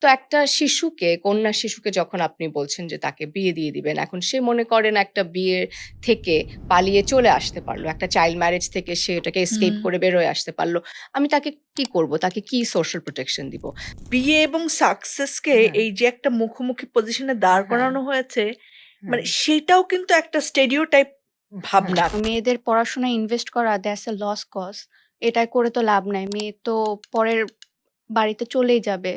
তো একটা শিশুকে, কন্যা শিশুকে যখন আপনি বলছেন যে তাকে বিয়ে দিয়ে দিবেন, এখন সে মনে করেন একটা বিয়ে থেকে পালিয়ে চলে আসতে পারল। একটা চাইল্ড ম্যারেজ থেকে সে এটাকে এসকেপ হুম। করে বের হয়ে আসতে পারল। আমি তাকে কি করব? তাকে কি সোশ্যাল প্রোটেকশন দিব? বিয়ে এবং সাকসেসকে হ্যাঁ, এই যে একটা মুখোমুখি পজিশনে দাঁড় হ্যাঁ, করানো হয়েছে, হ্যাঁ, মানে সেটাও কিন্তু একটা স্টেরিওটাইপ হ্যাঁ। ভাবনা। মেয়েদের পড়াশোনায় ইনভেস্ট করা দ্যাটস এ লস কজ। এটা করে তো লাভ নাই। মেয়ে তো পরের বাড়িতে চলেই যাবে।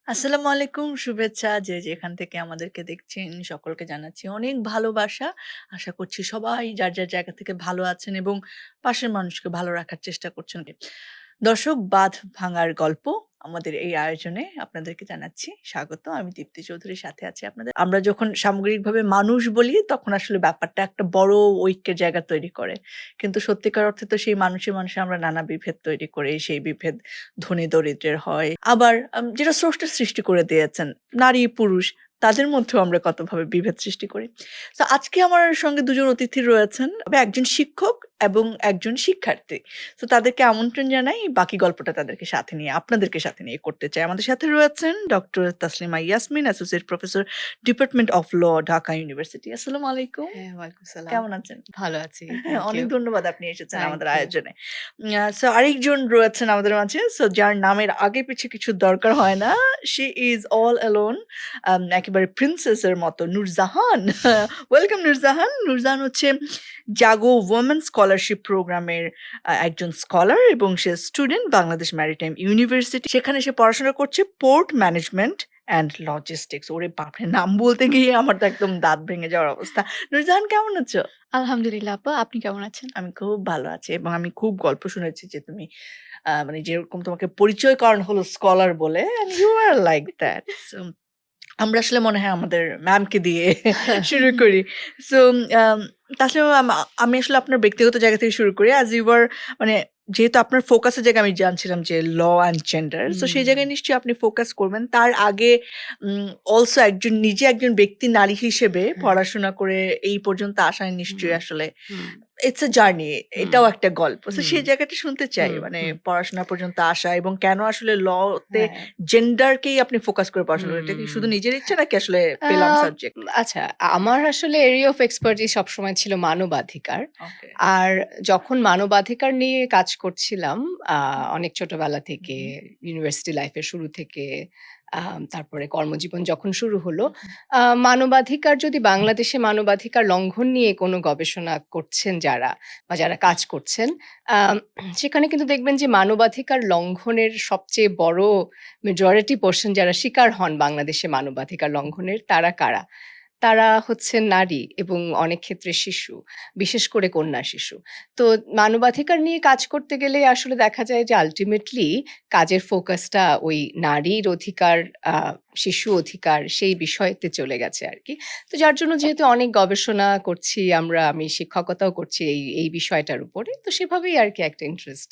আসসালামু আলাইকুম, শুভেচ্ছা যে যেখান থেকে আমাদেরকে দেখছেন সকলকে জানাচ্ছি অনেক ভালোবাসা। আশা করছি সবাই যার যার জায়গা থেকে ভালো আছেন এবং পাশের মানুষকে ভালো রাখার চেষ্টা করছেন। দর্শক, বাঁধ ভাঙার গল্প আমাদের এই আয়োজনে আপনাদেরকে জানাচ্ছি স্বাগত। আমি দীপ্তি চৌধুরীর সাথে আছি আপনাদের। আমরা যখন সামগ্রিকভাবে মানুষ বলি তখন আসলে ব্যাপারটা একটা বড় ঐক্যের জায়গা তৈরি করে, কিন্তু সত্যিকার অর্থে তো সেই মানুষে মানুষে আমরা নানা বিভেদ তৈরি করি। সেই বিভেদ ধনী দরিদ্রের হয়, আবার যেটা স্রষ্টা সৃষ্টি করে দিয়েছেন নারী পুরুষ তাদের মধ্যেও আমরা কতভাবে বিভেদ সৃষ্টি করি। তো আজকে আমার সঙ্গে দুজন অতিথি রয়েছেন, একজন শিক্ষক এবং একজন শিক্ষার্থী। তো তাদেরকে আমন্ত্রণ জানাই, বাকি গল্পটা তাদেরকে সাথে নিয়ে আপনাদেরকে সাথে নিয়ে করতে চাই। আমাদের সাথে রয়েছেন doctor Taslima Yasmin, associate professor, department of law, Dhaka university. আসসালামু আলাইকুম। হ্যাঁ, ওয়ালাইকুম সালাম। কেমন আছেন? ভালো আছি। হ্যাঁ, থ্যাংক অনেক ইউ। ধন্যবাদ আপনি এসেছেন থ্যাংক আমাদের ইউ। আয়োজনে। সো আরেকজন রয়েছেন আমাদের মাঝে। সো যার নামের আগে পিছে কিছু দরকার হয় না। She is all alone. একেবারে প্রিন্সেসের মতো নূরজাহান। ওয়েলকাম নূরজাহান। নূরজাহান হচ্ছে জাগো ওমেন স্কলারশিপ প্রোগ্রামের একজন স্কলার এবং সে স্টুডেন্ট বাংলাদেশ ম্যারিটাইম ইউনিভার্সিটি। সেখানে সে পড়াশোনা করছে পোর্ট ম্যানেজমেন্ট অ্যান্ড লজিস্টিক্স। ওরে বাপরে! নাম বলতে গিয়ে আমার তো একদম দাঁত ভেঙে যাওয়ার অবস্থা। নূরজাহান কেমন আছো? আলহামদুলিল্লাহ আপা, আপনি কেমন আছেন? আমি খুব ভালো আছি এবং আমি খুব গল্প শুনেছি যে তুমি মানে যেরকম তোমাকে পরিচয় করানো হলো স্কলার বলে, and you are like that. So আমরা আসলে মনে হয় আমাদের ম্যামকে দিয়ে শুরু করি। সো আম তাসলিমা ম্যাম, আমি আসলে আপনার ব্যক্তিগত জায়গা থেকে শুরু করি। অ্যাজ ইউ আর মানে যেহেতু আপনার ফোকাসের জায়গা আমি জানছিলাম যে ল অ্যান্ড জেন্ডার। সো সেই হুম, জায়গায় নিশ্চয়ই আপনি ফোকাস করবেন। তার আগে অলসো নিজে একজন ব্যক্তি নারী হিসেবে হ্যাঁ, পড়াশোনা করে এই পর্যন্ত আসায় হুম, নিশ্চয়ই আসলে হুম, ইটস আ জার্নি। হুম, এটাও একটা গল্প। সো হুম, সেই জায়গাটা শুনতে চাই। হুম, মানে হুম। পড়াশোনা পর্যন্ত আসা এবং কেন আসলে লতে হ্যাঁ, জেন্ডারকেই আপনি ফোকাস করে পড়াশোনা করেন। এটা কি হুম। শুধু নিজের ইচ্ছা নাকি আসলে পেলাম আম সাবজেক্ট? আচ্ছা, আমার আসলে এরিয়া অফ এক্সপার্টিস সবসময় ছিল মানবাধিকার। ওকে। আর যখন মানবাধিকার নিয়ে কাজ করছিলাম আ হুম, অনেক ছোটবেলা হুম, থেকে, হুম, ইউনিভার্সিটি লাইফ এর শুরু থেকে তারপরে কর্মজীবন যখন শুরু হলো, হুম, হুম, মানবাধিকার যদি বাংলাদেশে মানবাধিকার লঙ্ঘন নিয়ে কোনো গবেষণা করছেন যারা বা যারা কাজ করছেন, আম সেখানে কিন্তু দেখবেন যে মানবাধিকার লঙ্ঘনের সবচেয়ে বড় মেজরিটি পোরশন যারা শিকার হন বাংলাদেশে মানবাধিকার লঙ্ঘনের তারা কারা? তারা হচ্ছেন নারী এবং অনেক ক্ষেত্রে শিশু, বিশেষ করে কন্যা শিশু। তো মানবাধিকার নিয়ে কাজ করতে গেলে আসলে দেখা যায় যে আল্টিমেটলি কাজের ফোকাসটা ওই নারীর অধিকার, আ শিশু অধিকার সেই বিষয়তে চলে গেছে আরকি। তো যার জন্য যেহেতু অনেক গবেষণা করছি আমরা, আমি শিক্ষকতাও করছি এই বিষয়টার উপরে। তো সেভাবেই আরকি একটা ইন্টারেস্ট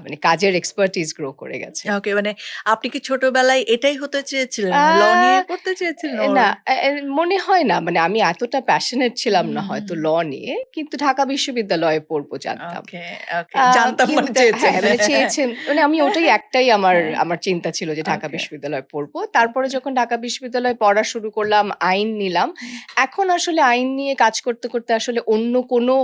মানে কাজের এক্সপার্টিস গ্রো করে গেছে। ওকে, মানে আপনি কি ছোটবেলায় এটাই হতে চেয়েছিলেন? ল নিয়ে আ পড়তে চেয়েছিলেন না, ওর? মনে হয় না। মানে আমি এতটা প্যাশনেট ছিলাম হুম, না হুম, হয়তো হুম। ল নিয়ে। কিন্তু ঢাকা বিশ্ববিদ্যালয়ে পড়বো জানতাম। ওকে, ওকে। আ জানতাম মানে কিন্তু চেয়েছেন। হ্যাঁ, মানে চেয়েছেন মানে আমি ওটাই একটাই আমার হ্যাঁ, আমার চিন্তা ছিল যে ঢাকা ওকে, বিশ্ববিদ্যালয়ে পড়বো। তারপরে ওকে। যখন ঢাকা বিশ্ববিদ্যালয়ে পড়া শুরু করলাম, আইন নিলাম। হুম, এখন আসলে আইন নিয়ে কাজ করতে, করতে আসলে অন্য কোনো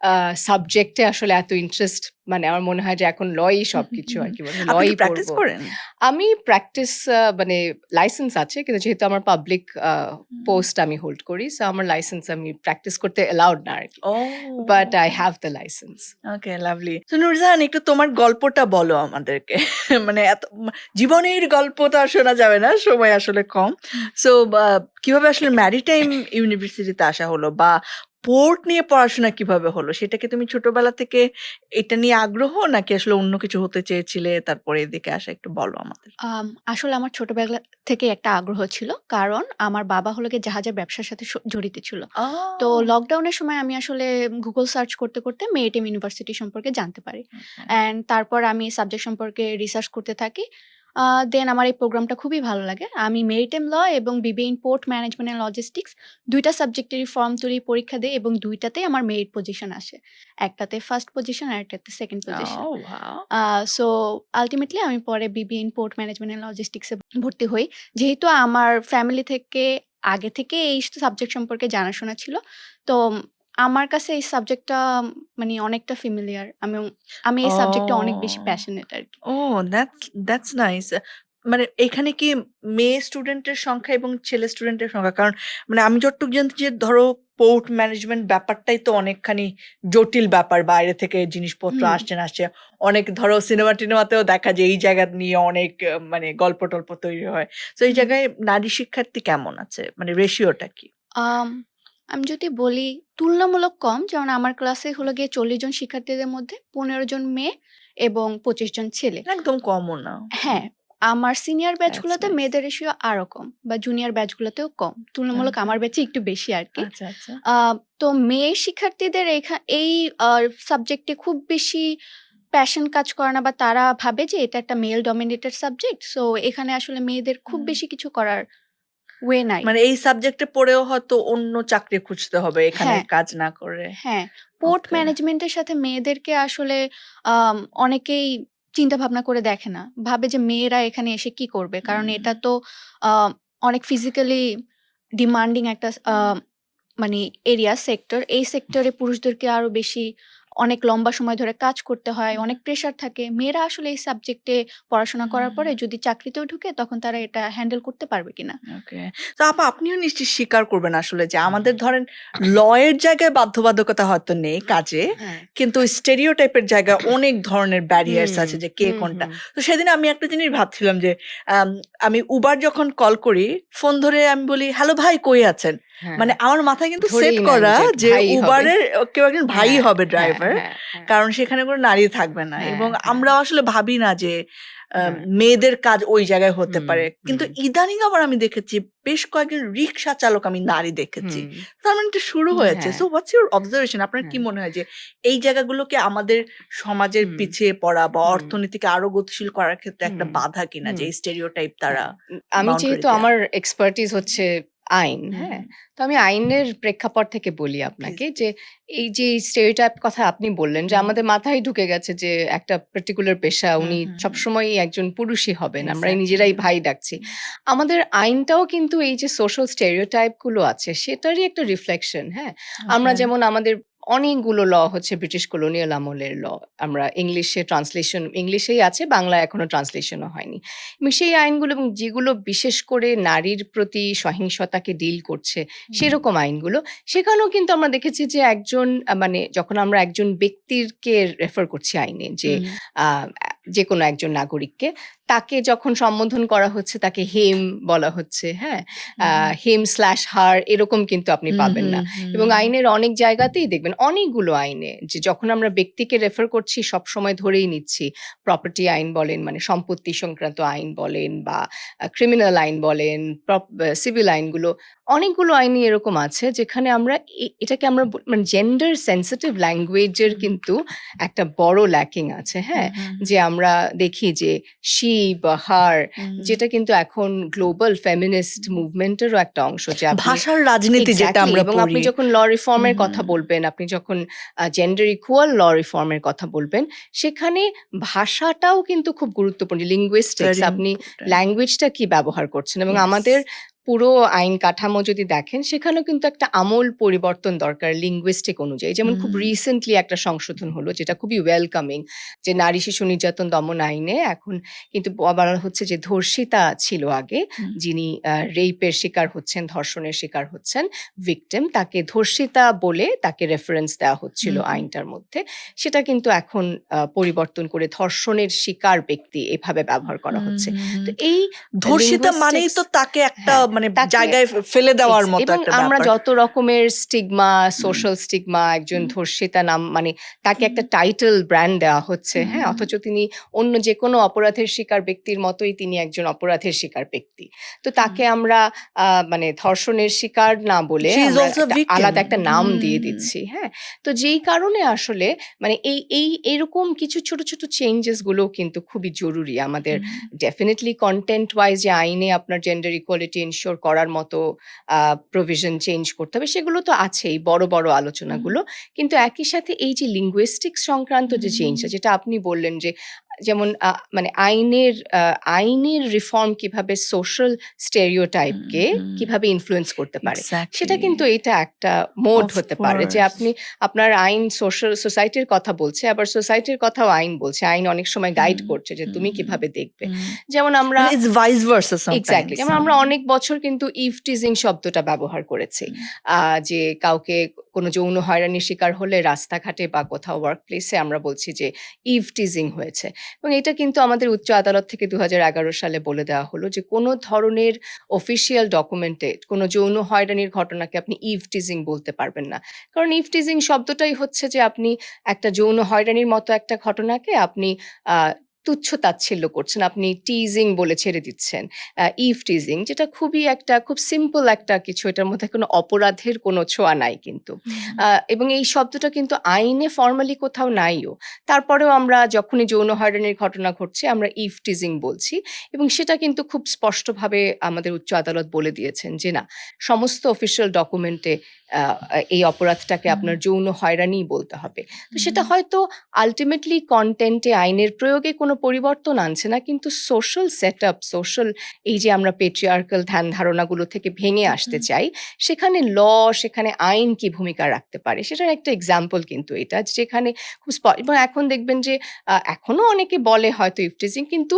আ সাবজেক্টে আসলে এত ইন্টারেস্ট মানে আমার মনে হয় যে এখন লই হুম, হুম, সবকিছু হুম, হুম। আরকি। মানে আপনি লই কি প্র্যাকটিস পড়বো। করেন? আমি প্র্যাকটিস মানে লাইসেন্স আছে কিন্তু যেহেতু আমার পাবলিক হুম। পোস্ট আমি হোল্ড করি। সো আমার লাইসেন্স আমি প্র্যাকটিস করতে অ্যালাউড না আরকি। ও, but I okay. Have the licence. Okay, lovely. তো নূরজাহান, একটু তোমার গল্পটা বলো আমাদেরকে। মানে এত জীবনের গল্প তো আর শোনা যাবে না, সময় আসলে কম। সো কিভাবে আসলে ম্যারিটাইম ইউনিভার্সিটিতে আসা হলো বা পোর্ট নিয়ে পড়াশোনা কিভাবে হলো? সেটা কি তুমি ছোটবেলা থেকে এটা নিয়ে আগ্রহ নাকি আসলে অন্য কিছু হতে চেয়েছিলে তারপরে এদিকে আসা, একটু বলো আমাদের। আসলে আমার ছোটবেলা থেকেই একটা আগ্রহ ছিল। কারণ আমার বাবা হলো গিয়ে জাহাজের ব্যবসার সাথে জড়িত ছিল। তো ও! লকডাউনের সময় আমি আসলে Google সার্চ করতে, করতে মেরিটাইম ইউনিভার্সিটি সম্পর্কে জানতে পারি। ওকে। অ্যান্ড তারপর আমি সাবজেক্ট সম্পর্কে রিসার্চ করতে থাকি। দেন আমার এই প্রোগ্রামটা খুবই ভালো লাগে। আমি মেরিটাইম ল এবং BBA in port management and logistics ২ টা সাবজেক্টেরই ফর্ম তৈরি পরীক্ষা দেই এবং ২ টাতেই আমার মেরিট পজিশন আসে। একটাতে ফার্স্ট পজিশন আর একটাতে second position. Wow! So ultimately আমি পরে BBA in port management and লজিস্টিক্সে ভর্তি হই। যেহেতু আমার ফ্যামিলি থেকে আগে থেকে এই সাবজেক্ট সম্পর্কে জানাশোনা ছিল। তো আমার কাছে এই সাবজেক্টটা মানে অনেকটা ফ্যামিলিয়ার। আমি এই সাবজেক্টে অনেক বেশি ও! প্যাশনেট আরকি। That's nice. মানে এখানে কি মেয়ে স্টুডেন্টের সংখ্যা এবং ছেলে স্টুডেন্টের সংখ্যা? কারণ মানে আমি যতটুকু জানছি যে ধরো পোর্ট ম্যানেজমেন্ট ব্যাপারটাই তো অনেকখানি জটিল ব্যাপার। বাইরে থেকে জিনিসপত্র হুম। আসছে। অনেক ধরো সিনেমা-টিনেমাতেও দেখা যায় এই জায়গা নিয়ে অনেক মানে গল্প-টল্প তৈরি হয়। সো এই হুম। জায়গায় নারী শিক্ষার্থী কেমন আছে? মানে রেশিওটা কি? আম আমি যদি বলি তুলনামূলক কম। যেমন আমার ক্লাসে হলো গিয়ে ৪০ জন শিক্ষার্থীদের মধ্যে ১৫ জন মেয়ে এবং ২৫ জন ছেলে। একদম কমও না। হ্যাঁ, আমার সিনিয়র দ্যাটস ব্যাচগুলোতে নাইস। মেয়েদের রেশিও আরো কম বা জুনিয়র ব্যাচগুলোতেও কম। তুলনামূলক ওকে। আমার ব্যাচে একটু বেশি আরকি। আচ্ছা। আ তো মেয়ে শিক্ষার্থীদের এই আ সাবজেক্টে খুব বেশি প্যাশন কাজ করে না বা তারা ভাবে যে এটা একটা মেল ডমিনেটেড সাবজেক্ট। সো এখানে আসলে মেয়েদের খুব হুম। বেশি কিছু করার ওয়ে নাই। মানে এই সাবজেক্টে পড়েও হয়তো অন্য চাকরি খুঁজতে হবে এখানে হ্যাঁ, কাজ না করে। হ্যাঁ। পোর্ট ওকে। ম্যানেজমেন্টের সাথে মেয়েদেরকে আসলে অনেকেই চিন্তাভাবনা করে দেখে না। ভাবে যে মেয়েরা এখানে এসে কি করবে? কারণ হুম, এটা তো আ অনেক ফিজিক্যালি ডিমান্ডিং একটা মানে এরিয়া সেক্টর। এই সেক্টরে পুরুষদেরকে আরো বেশি অনেক লম্বা সময় ধরে কাজ করতে হয়, হুম, অনেক প্রেশার থাকে। মেয়েরা আসলে এই সাবজেক্টে পড়াশোনা করার পরে হুম। যদি চাকরিতেও ঢুকে তখন তারা এটা হ্যান্ডেল করতে পারবে কিনা। ওকে। তো আপা আপনিও নিশ্চয়ই স্বীকার করবেন আসলে যে হুম। আমাদের ধরেন ল এর জায়গায় বাধ্যবাধকতা হয়তো নেই কাজে। হ্যাঁ। কিন্তু স্টেরিওটাইপের জায়গায় অনেক ধরনের ব্যারিয়ার্স হুম, আছে যে কে হুম, কোনটা। হুম। তো সেদিন আমি একটা জিনিস ভাবছিলাম যে আম আমি উবার যখন কল করি, ফোন ধরে আমি বলি, "হ্যালো ভাই কই আছেন?" হ্যাঁ, মানে আমার মাথায় কিন্তু সেট ধরেই নেন করা যে যে ভাই হবে। উবারের কেউ একজন ভাইই হ্যাঁ, হবে হ্যাঁ, ড্রাইভার। হ্যাঁ, হ্যাঁ, কারণ সেখানে কোনো নারী থাকবে না। হ্যাঁ, এবং হ্যাঁ, আমরাও আসলে ভাবি না যে হ্যাঁ। মেয়েদের কাজ ওই জায়গায় হতে হুম, পারে। কিন্তু হুম, ইদানিং আবার আমি দেখেছি বেশ কয়েকজন রিক্সা চালক আমি নারী দেখেছি। হুম। তার মানে এটা শুরু হয়েছে। হ্যাঁ, সো হোয়াটস ইউর অবজারভেশন? আপনার কি হ্যাঁ। মনে হয় যে এই জায়গাগুলোকে আমাদের সমাজের হুম, পিছিয়ে পড়া বা হুম, অর্থনীতিকে আরো গতিশীল করার ক্ষেত্রে একটা হুম, বাধা কিনা যে হুম। এই স্টেরিওটাইপ তারা হ্যাঁ, আমি বাউন্ডারি যেহেতু দেয়া? আমার এক্সপার্টিজ হচ্ছে আইন, হুম, হ্যাঁ? হুম। তো আমি আইনের প্রেক্ষাপট থেকে বলি প্লিজ, আপনাকে যে, প্লিজ। এই যে স্টেরিওটাইপ কথা আপনি বললেন যে, হুম, হুম। আমাদের মাথায় ঢুকে গেছে যে, একটা পার্টিকুলার পেশা হুম, উনি হুম, হুম। সবসময়ই একজন পুরুষই হবেন। আমরা এক্সাক্টলি। নিজেরাই ভাই ডাকছি। আমাদের আইনটাও কিন্তু এই যে সোশ্যাল স্টেরিওটাইপ গুলো আছে, সেটারই একটা রিফ্লেকশন, হ্যাঁ? আমরা ওকে। যেমন আমাদের অনেকগুলো ল হচ্ছে ব্রিটিশ কলোনিয়াল আমলের ল। আমরা ইংলিশে ট্রান্সলেশন ইংলিশেই আছে, বাংলায় এখনো ট্রান্সলেশনও হয়নি। এবং সেই আইনগুলো এবং যেগুলো বিশেষ করে নারীর প্রতি সহিংসতাকে ডিল করছে, হুম, সেরকম আইনগুলো, সেখানেও কিন্তু আমরা দেখেছি যে একজন মানে যখন আমরা একজন ব্যক্তিরকে রেফার করছি আইনে যে হুম, আ যেকোনো একজন নাগরিককে, তাকে যখন সম্বোধন করা হচ্ছে তাকে হিম বলা হচ্ছে, হ্যাঁ? আ হুম, হুম, হিম/হার এরকম কিন্তু আপনি হুম, পাবেন হুম, না। এবং হুম, আইনের অনেক জায়গাতেই দেখবেন অনেকগুলো আইনে যে যখন আমরা ব্যক্তিকে রেফার করছি সবসময় ধরেই নিচ্ছি প্রপার্টি আইন বলেন মানে সম্পত্তি সংক্রান্ত আইন বলেন বা ক্রিমিনাল আইন বলেন, সিভিল আইনগুলো অনেকগুলো আইনই এরকম আছে যেখানে আমরা এটাকে আমরা মানে জেন্ডার সেনসিটিভ ল্যাঙ্গুয়েজের হুম, কিন্তু একটা বড় ল্যাকিং আছে, হুম, হ্যাঁ? হুম, যে আমরা দেখি যে শি বা হার হুম। যেটা কিন্তু এখন গ্লোবাল ফেমিনিস্ট মুভমেন্টেরও একটা অংশ যে আপনি ভাষার রাজনীতি যেটা এক্সাক্টলি আমরা এবং আপনি পড়ি। যখন ল রিফর্ম হুম, এর হুম। কথা বলবেন, আপনি যখন জেন্ডার ইকুয়াল ল রিফর্ম এর কথা বলবেন, সেখানে ভাষাটাও কিন্তু খুব গুরুত্বপূর্ণ। লিঙ্গুইস্টিকস ভেরি আপনি ইম্পোর্টেন্ট। ল্যাঙ্গুয়েজটা কি ব্যবহার করছেন এবং ইয়েস। আমাদের পুরো আইন কাঠামো যদি দেখেন, সেখানেও কিন্তু একটা আমূল পরিবর্তন দরকার লিঙ্গুইস্টিক অনুযায়ী। যেমন খুব হুম, রিসেন্টলি একটা সংশোধন হলো যেটা খুবই ওয়েলকামিং যে নারী শিশু নির্যাতন দমন আইনে এখন কিন্তু বলা হচ্ছে যে ধর্ষিতা ছিল আগে, হুম, যিনি রেইপের শিকার হচ্ছেন, ধর্ষণের শিকার হচ্ছেন, ভিকটিম তাকে ধর্ষিতা বলে তাকে রেফারেন্স দেওয়া হচ্ছিল হুম, হুম, আইনটার মধ্যে। সেটা কিন্তু এখন পরিবর্তন করে ধর্ষণের শিকার ব্যক্তি এভাবে ব্যবহার করা হুম, হচ্ছে। হুম, হুম। তো এই ধর্ষিতা মানেই linguistics তো তাকে একটা হ্যাঁ, মানে মানে তাকে জায়গায় ফেলে দেওয়ার মতো এবং একটা আমরা ব্যাপার। যত রকমের স্টিগমা, হুম, সোশ্যাল স্টিগমা, একজন হুম, ধর্ষিতা নাম মানে তাকে একটা হুম, টাইটেল ব্র্যান্ড দেওয়া হচ্ছে, হুম, হ্যাঁ? হুম, অথচ তিনি অন্য যেকোনো অপরাধের শিকার ব্যক্তির মতোই তিনি একজন অপরাধের শিকার ব্যক্তি। তো হুম, তাকে আমরা মানে ধর্ষণের শিকার না বলে শি ইজ আমরা অলসো একটা ভিকটিম। আলাদা একটা নাম হুম, দিয়ে হুম, দিচ্ছি, হ্যাঁ? তো যেই কারণে আসলে মানে এরকম কিছু ছোট, ছোট চেঞ্জেস গুলোও কিন্তু খুবই জরুরি আমাদের। হুম, ডেফিনিটলি কনটেন্ট ওয়াইজ যে আইনে আপনার জেন্ডার ইকুয়ালিটি এনশিওর করার মতো প্রভিশন চেঞ্জ করতে হবে সেগুলো তো আছেই বড়, বড় হুম, আলোচনাগুলো। কিন্তু একই সাথে এই যে লিঙ্গুইস্টিক্স সংক্রান্ত যে চেঞ্জটা হুম, যেটা আপনি বললেন যে যেমন মানে আইনের রিফর্ম কিভাবে সোশ্যাল হুম, স্টেরিওটাইপকে হুম, কিভাবে ইনফ্লুয়েন্স করতে পারে। সেটা এক্স্যাক্টলি। কিন্তু এটা একটা মোড অফ হতে পারে যে কোর্স। আপনি আপনার আইন সোসাইটির কথা বলছে, আবার সোসাইটির কথাও আইন বলছে। আইন অনেক সময় গাইড হুম, করছে যে হুম, তুমি হুম, কিভাবে দেখবে। হুম। যেমন আমরা মানে it's vice versa exactly. Sometimes. যেমন আমরা অনেক বছর কিন্তু ইভ টিজিং শব্দটা ব্যবহার করেছি। হুম, যে কাউকে কোনো যৌন হয়রানির শিকার হলে রাস্তাঘাটে বা কোথাও ওয়ার্ক প্লেসে আমরা বলছি যে ইভ টিজিং হয়েছে। এবং এটা কিন্তু আমাদের উচ্চ আদালত থেকে ২০১১ সালে বলে দেওয়া হলো যে কোনো ধরনের অফিসিয়াল ডকুমেন্টে কোনো যৌন হয়রানির ঘটনাকে আপনি ইভ টিজিং বলতে পারবেন না। কারণ ইভ টিজিং শব্দটাই হচ্ছে যে আপনি একটা যৌন হয়রানির মতো একটা ঘটনাকে আপনি আ তুচ্ছ-তাচ্ছিল্য করছেন। আপনি টিজিং বলে ছেড়ে দিচ্ছেন। ইভ টিজিং যেটা খুবই একটা খুব সিম্পল একটা কিছু। এটার মধ্যে কোনো অপরাধের কোনো ছোঁয়া নাই কিন্তু। হুম, এবং এই শব্দটা কিন্তু আইনে ফরমালি কোথাও নাইও। তারপরেও আমরা যখনই যৌন হয়রানির ঘটনা ঘটছে আমরা ইভ টিজিং বলছি এবং সেটা কিন্তু খুব স্পষ্টভাবে আমাদের উচ্চ আদালত বলে দিয়েছেন যে না, সমস্ত অফিসিয়াল ডকুমেন্টে আ এই অপরাধটাকে হুম, আপনার যৌন হয়রানিই বলতে হবে। তো সেটা হুম, হয়তো আল্টিমেটলি কনটেন্টে আইনের প্রয়োগে কোনো পরিবর্তন আনছে না। কিন্তু সোশ্যাল সেটআপ, সোশ্যাল এই যে আমরা পেট্রিয়ার্কাল ধ্যান ধারণাগুলো থেকে ভেঙে আসতে হুম, চাই, সেখানে সেখানে আইন কি ভূমিকা রাখতে পারে সেটার একটা এক্সাম্পল কিন্তু এটা। যেখানে খুব এবং এখন দেখবেন যে এখনো অনেকে বলে হয়তো ইভটিজিং কিন্তু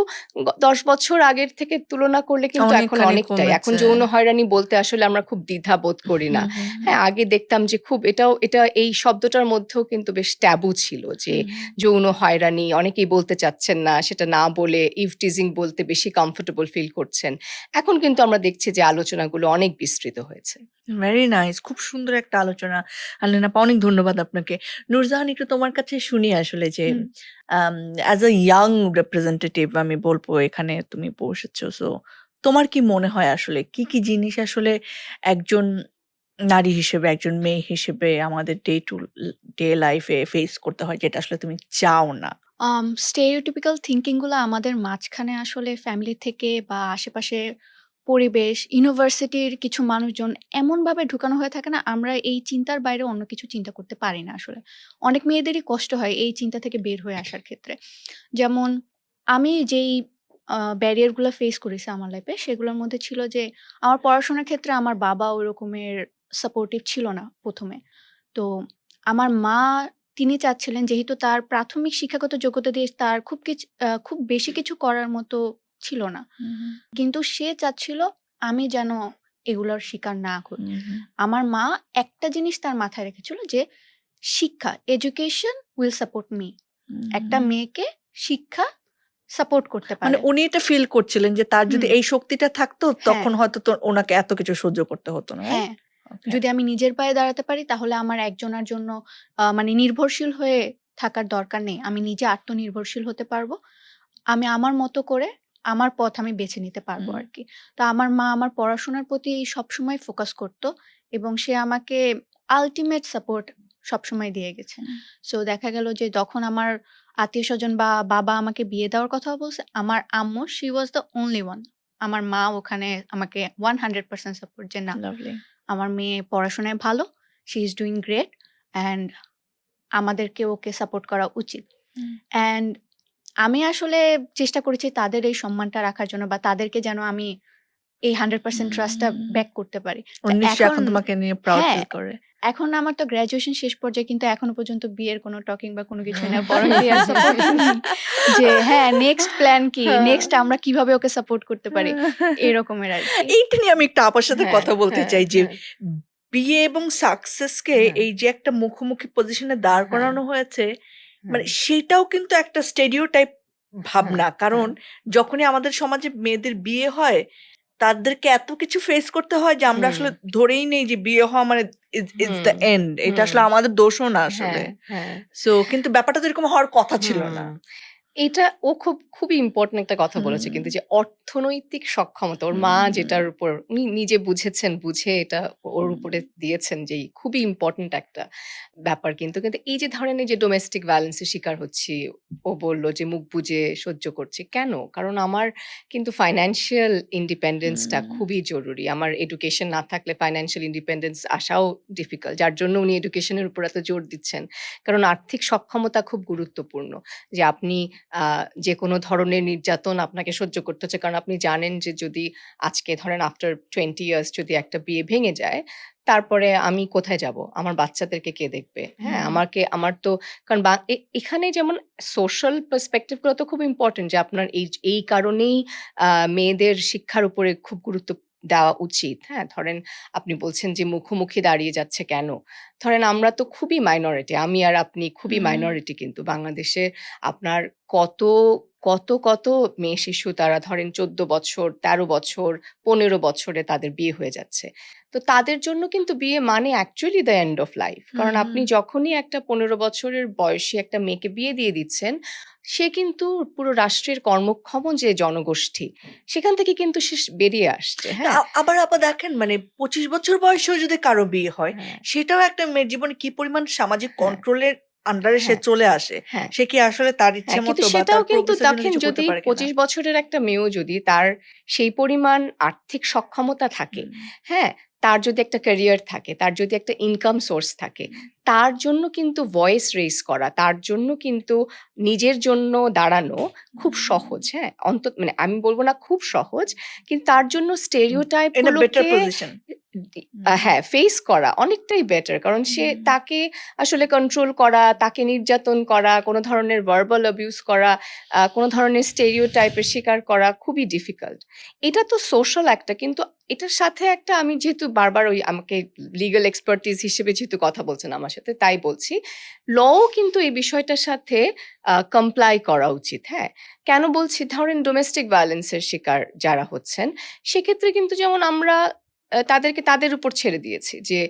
১০ বছর আগের থেকে তুলনা করলে কিন্তু এখন অনেকখানি অনেকটাই। এখন কমেছে। যৌন হয়রানি বলতে আসলে আমরা খুব দ্বিধা বোধ করি না। হুম, হুম, হুম, হ্যাঁ, আগে দেখতাম যে খুব এটা এই শব্দটার মধ্যেও কিন্তু বেশ ট্যাবু ছিল যে হুম। যৌন হয়রানি অনেকেই বলতে চাচ্ছেন না। সেটা না বলে ইভ টিজিং বলতে বেশি কমফোর্টেবল ফিল করছেন। এখন কিন্তু আমরা দেখছি যে আলোচনাগুলো অনেক বিস্তৃত হয়েছে। Very nice. খুব সুন্দর একটা আলোচনা। আনলেন আপা, অনেক ধন্যবাদ আপনাকে। নূরজাহান, একটু তোমার কাছে শুনি আসলে যে হুম। অ্যাজ আ ইয়াং রিপ্রেজেন্টেটিভ আমি বলব, এখানে তুমি বসেছো। সো তোমার কি মনে হয় আসলে কি, কি জিনিস আসলে একজন নারী হিসেবে, একজন মেয়ে হিসেবে আমাদের day to day life A face করতে হয় যেটা আসলে তুমি চাও না? স্টেরিওটিপিক্যাল থিংকিং গুলো আমাদের মাঝখানে আসলে ফ্যামিলি থেকে বা আশেপাশে পরিবেশ, ইউনিভার্সিটির কিছু মানুষজন এমনভাবে ঢুকানো হয়ে থাকে না, আমরা এই চিন্তার বাইরে অন্য কিছু চিন্তা করতে পারি না আসলে। অনেক মেয়েদেরই কষ্ট হয় এই চিন্তা থেকে বের হয়ে আসার ক্ষেত্রে। যেমন আমি যেই ব্যারিয়ার গুলা ফেস করেছি আমার লাইফে, সেগুলোর মধ্যে ছিল যে আমার পড়াশোনার ক্ষেত্রে আমার বাবা ওই রকমের সাপোর্টিভ ছিল না ১ম এ। তো আমার মা, তিনি চাচ্ছিলেন যেহেতু তার প্রাথমিক শিক্ষাগত যোগ্যতা দিয়ে তার খুব বেশি কিছু করার মতো ছিল না। হুম, হুম, কিন্তু সে চাচ্ছিল আমি যেন এগুলোর শিকার না হই। হুম, হুম, আমার মা একটা জিনিস তার মাথায় রেখেছিল যে শিক্ষা, এডুকেশন উইল সাপোর্ট মি। হুম, একটা হুম। মেয়েকে শিক্ষা সাপোর্ট করতে মানে পারে। উনি এটা ফিল করছিলেন যে তার যদি হুম, এই শক্তিটা থাকতো হ্যাঁ, তখন হয়তো ওনাকে এত কিছু সহ্য করতে হতো না, রাইট? হ্যাঁ। ওকে। যদি আমি নিজের পায়ে দাঁড়াতে পারি তাহলে আমার একজনের জন্য মানে নির্ভরশীল হয়ে থাকার দরকার নেই। আমি নিজে আত্মনির্ভরশীল হতে পারবো। আমি আমার মতো করে আমার পথ আমি বেছে নিতে পারবো হুম, আরকি। তো আমার মা আমার পড়াশোনার প্রতি সবসময় ফোকাস করত এবং সে আমাকে আল্টিমেট সাপোর্ট সবসময় দিয়ে গেছে। হুম, সো দেখা গেল যে যখন আমার আত্মীয়স্বজন বা বাবা আমাকে বিয়ে দেওয়ার কথা বলছে, আমার আম্মু she was the only one. আমার মা ওখানে আমাকে 100% সাপোর্ট যে না, লাভলি। আমার মেয়ে পড়াশোনায় ভালো, she is doing great and আমাদেরকে ওকে সাপোর্ট করা উচিত। হুম, অ্যান্ড আমি আসলে চেষ্টা করেছি তাদের এই সম্মানটা রাখার জন্য বা তাদেরকে যেন আমি এই 100% ট্রাস্টটা হুম। ব্যাক করতে পারি। ও তো নিশ্চয়ই এখন এখন তোমাকে নিয়ে প্রাউড হ্যাঁ, ফিল করে। এখন আমার তো গ্র্যাজুয়েশন শেষ পর্যায়ে কিন্তু এখনো পর্যন্ত বিয়ের কোনো টকিং বা কোনো কিছুই না। বরং they are supporting me যে হ্যাঁ, নেক্সট প্ল্যান কি? হ্যাঁ। নেক্সট আমরা কিভাবে ওকে সাপোর্ট করতে পারি? এরকমের আরকি। এইটা নিয়ে আমি একটু আপার সাথে হ্যাঁ, কথা বলতে হ্যাঁ, চাই যে হ্যাঁ, বিয়ে এবং সাকসেসকে হ্যাঁ, এই যে একটা মুখোমুখি পজিশনে দাঁড় হ্যাঁ, করানো হয়েছে, হ্যাঁ, মানে সেটাও কিন্তু একটা স্টেরিওটাইপ হ্যাঁ, ভাবনা। কারণ হ্যাঁ, যখনই আমাদের সমাজে মেয়েদের বিয়ে হয় তাদেরকে এত কিছু ফেস করতে হয় যে আমরা হুম, আসলে ধরেই নেই যে বিয়ে হওয়া মানে ইটস দ্য হুম, এন্ড। এটা হুম। আসলে আমাদের দোষও না আসলে। হ্যাঁ, হ্যাঁ। সো কিন্তু ব্যাপারটা তো এরকম হওয়ার কথা ছিল না। হুম। এটা ও খুবই ইম্পোর্টেন্ট একটা কথা বলেছে হুম, কিন্তু যে অর্থনৈতিক সক্ষমতা। ওর মা হুম, যেটার উপর উনি নিজে বুঝেছেন, বুঝে এটা ওর উপরে দিয়েছেন যে খুবই ইম্পোর্টেন্ট একটা ব্যাপার কিন্তু। কিন্তু এই যে ধরেন এই যে ডোমেস্টিক ভায়োলেন্স এর শিকার হচ্ছি, ও বলল যে মুখ বুজে সহ্য করছি। কেন? কারণ আমার কিন্তু ফাইন্যান্সিয়াল ইন্ডিপেন্ডেন্স টা হুম, খুবই জরুরি। আমার এডুকেশন না থাকলে ফাইন্যান্সিয়াল ইন্ডিপেন্ডেন্স আসাও ডিফিকাল্ট। যার জন্য উনি এডুকেশন এর উপর এত জোর দিচ্ছেন। কারণ আর্থিক সক্ষমতা খুব গুরুত্বপূর্ণ। যে আপনি যেকোনো ধরনের নির্যাতন আপনাকে সহ্য করতে হচ্ছে। কারণ আপনি জানেন যে যদি আজকে ধরেন আফটার 20 ইয়ার্স যদি একটা বিয়ে ভেঙে যায়, তারপরে আমি কোথায় যাবো? আমার বাচ্চাদেরকে কে দেখবে? হ্যাঁ? হুম, আমার তো কারণ এখানে যেমন সোশ্যাল পার্সপেক্টিভ গুলো তো খুব ইম্পোর্টেন্ট যে আপনার এই কারণেই মেয়েদের শিক্ষার উপরে খুব গুরুত্ব দেওয়া উচিত। হ্যাঁ? ধরেন আপনি বলছেন যে মুখোমুখি দাঁড়িয়ে যাচ্ছে কেন? ধরেন আমরা তো খুবই মাইনরিটি। আমি আর আপনি খুবই হুম, মাইনরিটি কিন্তু বাংলাদেশে আপনার কত, কত মেয়ে শিশু তারা ধরেন ১৪ বছর, ১৩ বছর, ১৫ বছরে তাদের বিয়ে হয়ে যাচ্ছে। তো তাদের জন্য কিন্তু বিয়ে মানে actually the end of life. কারণ হুম। আপনি যখনই একটা ১৫ বছরের বয়সী একটা মেয়েকে বিয়ে দিয়ে দিচ্ছেন, সে কিন্তু পুরো রাষ্ট্রের কর্মক্ষম যে জনগোষ্ঠী, সেখান থেকে কিন্তু সে বেরিয়ে আসছে। না, হ্যাঁ? আবার আপা দেখেন মানে ২৫ বছর বয়সেও যদি কারো বিয়ে হয়, হ্যাঁ, সেটাও একটা মেয়ের জীবনে কি পরিমাণ সামাজিক হ্যাঁ, কন্ট্রোলের আন্ডারে সে হ্যাঁ, চলে আসে। হ্যাঁ। সে কি আসলে তার ইচ্ছে হ্যাঁ, কিন্তু মতো বা সেটাও তার কিন্তু প্রোগ্রেসের জন্য দেখেন কিছু করতে যদি পারে কিনা? ২৫ বছরের একটা মেয়েও যদি তার সেই পরিমাণ আর্থিক সক্ষমতা থাকে, হুম, হ্যাঁ? তার যদি একটা ক্যারিয়ার থাকে, তার যদি একটা ইনকাম সোর্স থাকে, হুম, তার জন্য কিন্তু ভয়েস রেইজ করা, তার জন্য কিন্তু নিজের জন্য দাঁড়ানো খুব সহজ, হ্যাঁ? মানে আমি বলব না খুব সহজ, কিন্তু তার জন্য স্টেরিওটাইপ ইন আ বেটার গুলোকে পজিশন। হ্যাঁ, ফেস করা অনেকটাই বেটার। কারণ তাকে আসলে কন্ট্রোল করা, তাকে নির্যাতন করা, কোনো ধরনের ভার্বাল অ্যাবিউজ করা, কোনো ধরনের stereotype এর শিকার করা খুবই ডিফিকাল্ট। এটা তো সোশ্যাল একটা কিন্তু এটার সাথে একটা আমি যেহেতু বারবার ওই আমাকে লিগ্যাল এক্সপার্টিস হিসেবে যেহেতু কথা বলছেন আমার সাথে তাই বলছি। লও কিন্তু এই বিষয়টার সাথে কমপ্লাই করা উচিত, হ্যাঁ? কেন বলছি? ধরেন ডোমেস্টিক ভায়োলেন্স এর শিকার যারা হচ্ছেন, সেক্ষেত্রে কিন্তু যেমন আমরা তাদেরকে তাদের উপর ছেড়ে দিয়েছি যে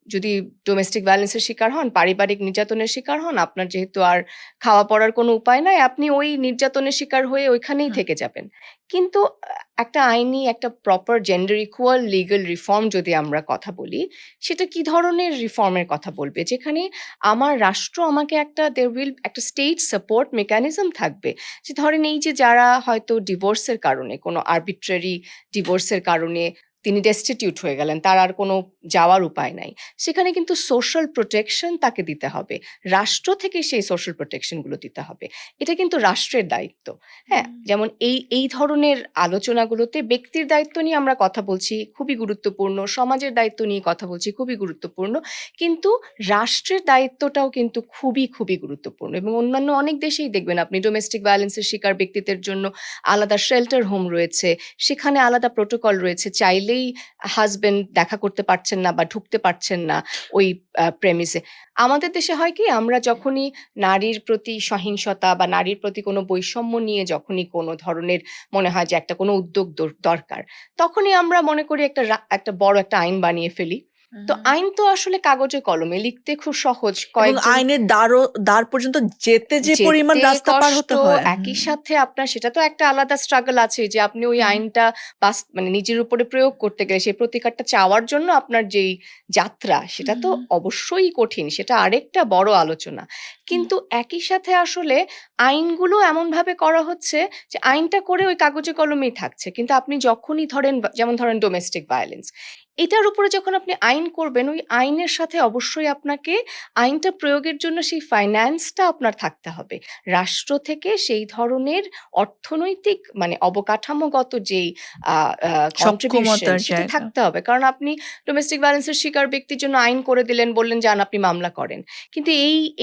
যদি ডোমেস্টিক ভায়োলেন্স এর শিকার হন, পারিবারিক নির্যাতনের শিকার হন, আপনার যেহেতু আর খাওয়া পড়ার কোনো উপায় নাই, আপনি ওই নির্যাতনের শিকার হয়ে ওইখানেই হুম, থেকে যাবেন। কিন্তু একটা আইনি একটা proper gender equal legal reform যদি আমরা কথা বলি, সেটা কি ধরনের রিফর্মের কথা বলবে? যেখানে আমার রাষ্ট্র আমাকে একটা স্টেট সাপোর্ট মেকানিজম থাকবে। যে ধরেন এই যে যারা হয়তো ডিভোর্সের কারণে কোনো আরবিট্রারি ডিভোর্সের কারণে তিনি ডেস্টিটিউট হয়ে গেলেন। তার আর কোনো যাওয়ার উপায় নাই। সেখানে কিন্তু সোশ্যাল প্রোটেকশন তাকে দিতে হবে। রাষ্ট্র থেকে সেই সোশ্যাল প্রোটেকশন গুলো দিতে হবে। এটা কিন্তু রাষ্ট্রের দায়িত্ব। হ্যাঁ? হুম, যেমন এই ধরনের আলোচনাগুলোতে ব্যক্তির দায়িত্ব নিয়ে আমরা কথা বলছি, খুবই গুরুত্বপূর্ণ। সমাজের দায়িত্ব নিয়ে কথা বলছি, খুবই গুরুত্বপূর্ণ। কিন্তু রাষ্ট্রের দায়িত্বটাও কিন্তু খুবই গুরুত্বপূর্ণ এবং অন্যান্য অনেক দেশেই দেখবেন আপনি ডোমেস্টিক ভায়োলেন্স এর শিকার ব্যক্তিদের জন্য আলাদা শেল্টার হোম রয়েছে। সেখানে আলাদা প্রোটোকল রয়েছে। চাইলেই হাসব্যান্ড দেখা করতে পারছেন না বা ঢুকতে পারছেন না ওই প্রেমিসে। আমাদের দেশে হয় কি আমরা যখনই নারীর প্রতি সহিংসতা বা নারীর প্রতি কোনো বৈষম্য নিয়ে যখনই কোনো ধরনের মনে হয় যে একটা কোনো উদ্যোগ দরকার, তখনই আমরা মনে করি একটা বড় একটা আইন বানিয়ে ফেলি। তো হুম। আইন তো আসলে কাগজে কলমে লিখতে খুব সহজ। এবং কয়েকজন আইনের দ্বার পর্যন্ত যেতে যে পরিমাণ যেতে রাস্তা পার কষ্ট, হতে হয়। একই সাথে আপনার সেটা তো একটা আলাদা স্ট্রাগল আছে যে আপনি ওই হুম, আইনটা মানে নিজের উপরে প্রয়োগ করতে গেলে সেই প্রতিকারটা চাওয়ার জন্য আপনার যেই যাত্রা সেটা তো হুম, অবশ্যই কঠিন। সেটা আরেকটা বড় আলোচনা। হুম, কিন্তু একই সাথে আসলে আইনগুলো এমনভাবে করা হচ্ছে যে আইনটা করে ওই কাগজে কলমেই থাকছে। কিন্তু আপনি যখনই ধরেন যেমন ধরেন ডোমেস্টিক ভায়োলেন্স। এটার উপরে যখন আপনি আইন করবেন, ওই আইনের সাথে অবশ্যই আপনাকে আইনটা প্রয়োগের জন্য সেই ফাইন্যান্সটা আপনার থাকতে হবে। রাষ্ট্র থেকে সেই ধরনের অর্থনৈতিক মানে অবকাঠামোগত যেই আ আ কন্ট্রিবিউশন সক্ষমতার সেটা জায়গা। থাকতে হবে। কারণ আপনি ডোমেস্টিক ভায়োলেন্স এর শিকার ব্যক্তির জন্য আইন করে দিলেন, বললেন যান আপনি মামলা করেন। কিন্তু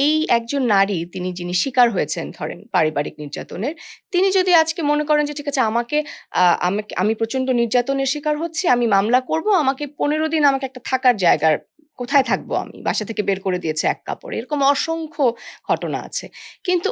এই একজন নারী যিনি শিকার হয়েছেন ধরেন পারিবারিক নির্যাতনের, তিনি যদি আজকে মনে করেন যে ঠিক আছে আমি প্রচন্ড নির্যাতনের শিকার হচ্ছি, আমি মামলা করব, আমাকে ১৫ দিন আমাকে একটা থাকার জায়গার কোথায় থাকবো আমি? বাসা থেকে বের করে দিয়েছে এক কাপড়ে। এরকম অসংখ্য ঘটনা আছে। কিন্তু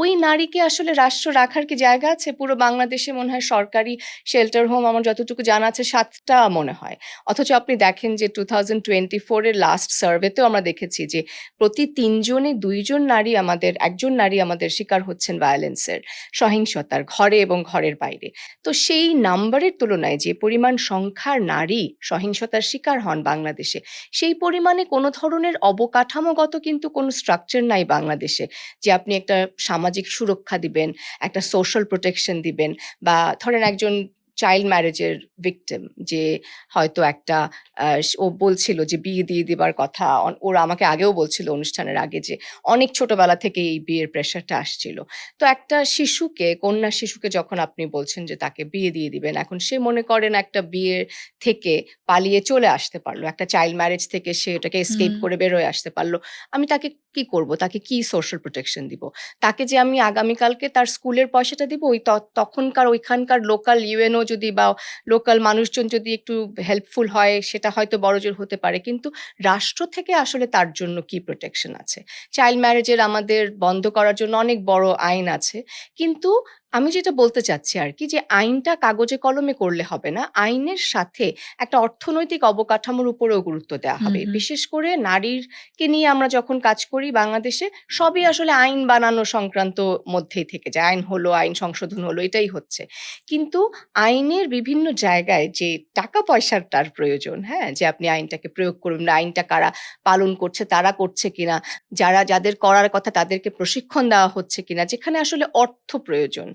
ওই নারীকে আসলে রাষ্ট্র রাখার কি জায়গা আছে? পুরো বাংলাদেশে মনে হয় সরকারি শেল্টার হোম আমার যতটুকু জানা আছে ৭ টা মনে হয়। অথচ আপনি দেখেন যে 2024 এর লাস্ট সার্ভেতেও আমরা দেখেছি যে প্রতি ৩ জনে ২ জন নারী একজন নারী আমাদের শিকার হচ্ছেন ভায়োলেন্সের, সহিংসতার, ঘরে এবং ঘরের বাইরে। তো সেই নাম্বারের তুলনায় যে পরিমাণ সংখ্যার নারী সহিংসতার শিকার হন বাংলাদেশে, সেই পরিমাণে কোনো ধরনের অবকাঠামোগত কিন্তু কোনো স্ট্রাকচার নাই বাংলাদেশে। যে আপনি একটা সামাজিক সুরক্ষা দিবেন, একটা সোশ্যাল প্রোটেকশন দিবেন, বা ধরেন একজন চাইল্ড ম্যারেজের ভিকটিম যে হয়তো একটা ও বলছিল যে বিয়ে দিয়ে দিবার কথা। ওরা আমাকে আগেও বলছিল অনুষ্ঠানের আগে যে অনেক ছোটবেলা থেকে এই বিয়ের প্রেশারটা আসছিল। তো একটা কন্যা শিশুকে যখন আপনি বলছেন যে তাকে বিয়ে দিয়ে দিবেন, এখন সে মনে করেন একটা বিয়ের থেকে পালিয়ে চলে আসতে পারলো, একটা চাইল্ড ম্যারেজ থেকে সে ওটাকে এসকেপ হুম। করে বেরোয় আসতে পারলো। আমি তাকে কি করব? তাকে কি সোশ্যাল প্রোটেকশন দিব? তাকে যে আমি আগামীকালকে তার স্কুলের পয়সাটা দিব, ওই তখনকার ওইখানকার লোকাল ইউএনও যদি বা লোকাল মানুষজন যদি একটু হেল্পফুল হয়, সেটা হয়তো বড়জোর হতে পারে। কিন্তু রাষ্ট্র থেকে আসলে তার জন্য কি প্রোটেকশন আছে? চাইল্ড ম্যারেজের আমাদের বন্ধ করার জন্য অনেক বড় আইন আছে। কিন্তু আমি যেটা বলতে চাচ্ছি আরকি, যে আইনটা কাগজে কলমে করলে হবে না। আইনের সাথে একটা অর্থনৈতিক অবকাঠামোর উপরেও গুরুত্ব দেওয়া হুম, হবে। হুম। বিশেষ করে নারীরকে নিয়ে আমরা যখন কাজ করি বাংলাদেশে, সবই আসলে আইন বানানো সংক্রান্ত মধ্যেই থেকে যায়। আইন হলো, আইন সংশোধন হলো, এটাই হচ্ছে। কিন্তু আইনের বিভিন্ন জায়গায় যে টাকা পয়সাটার প্রয়োজন, হ্যাঁ? যে আপনি আইনটাকে প্রয়োগ করুন, আইনটা কারা পালন করছে, তারা করছে কিনা, যাদের করার কথা তাদেরকে প্রশিক্ষণ দেওয়া হচ্ছে কিনা, যেখানে আসলে অর্থ প্রয়োজন।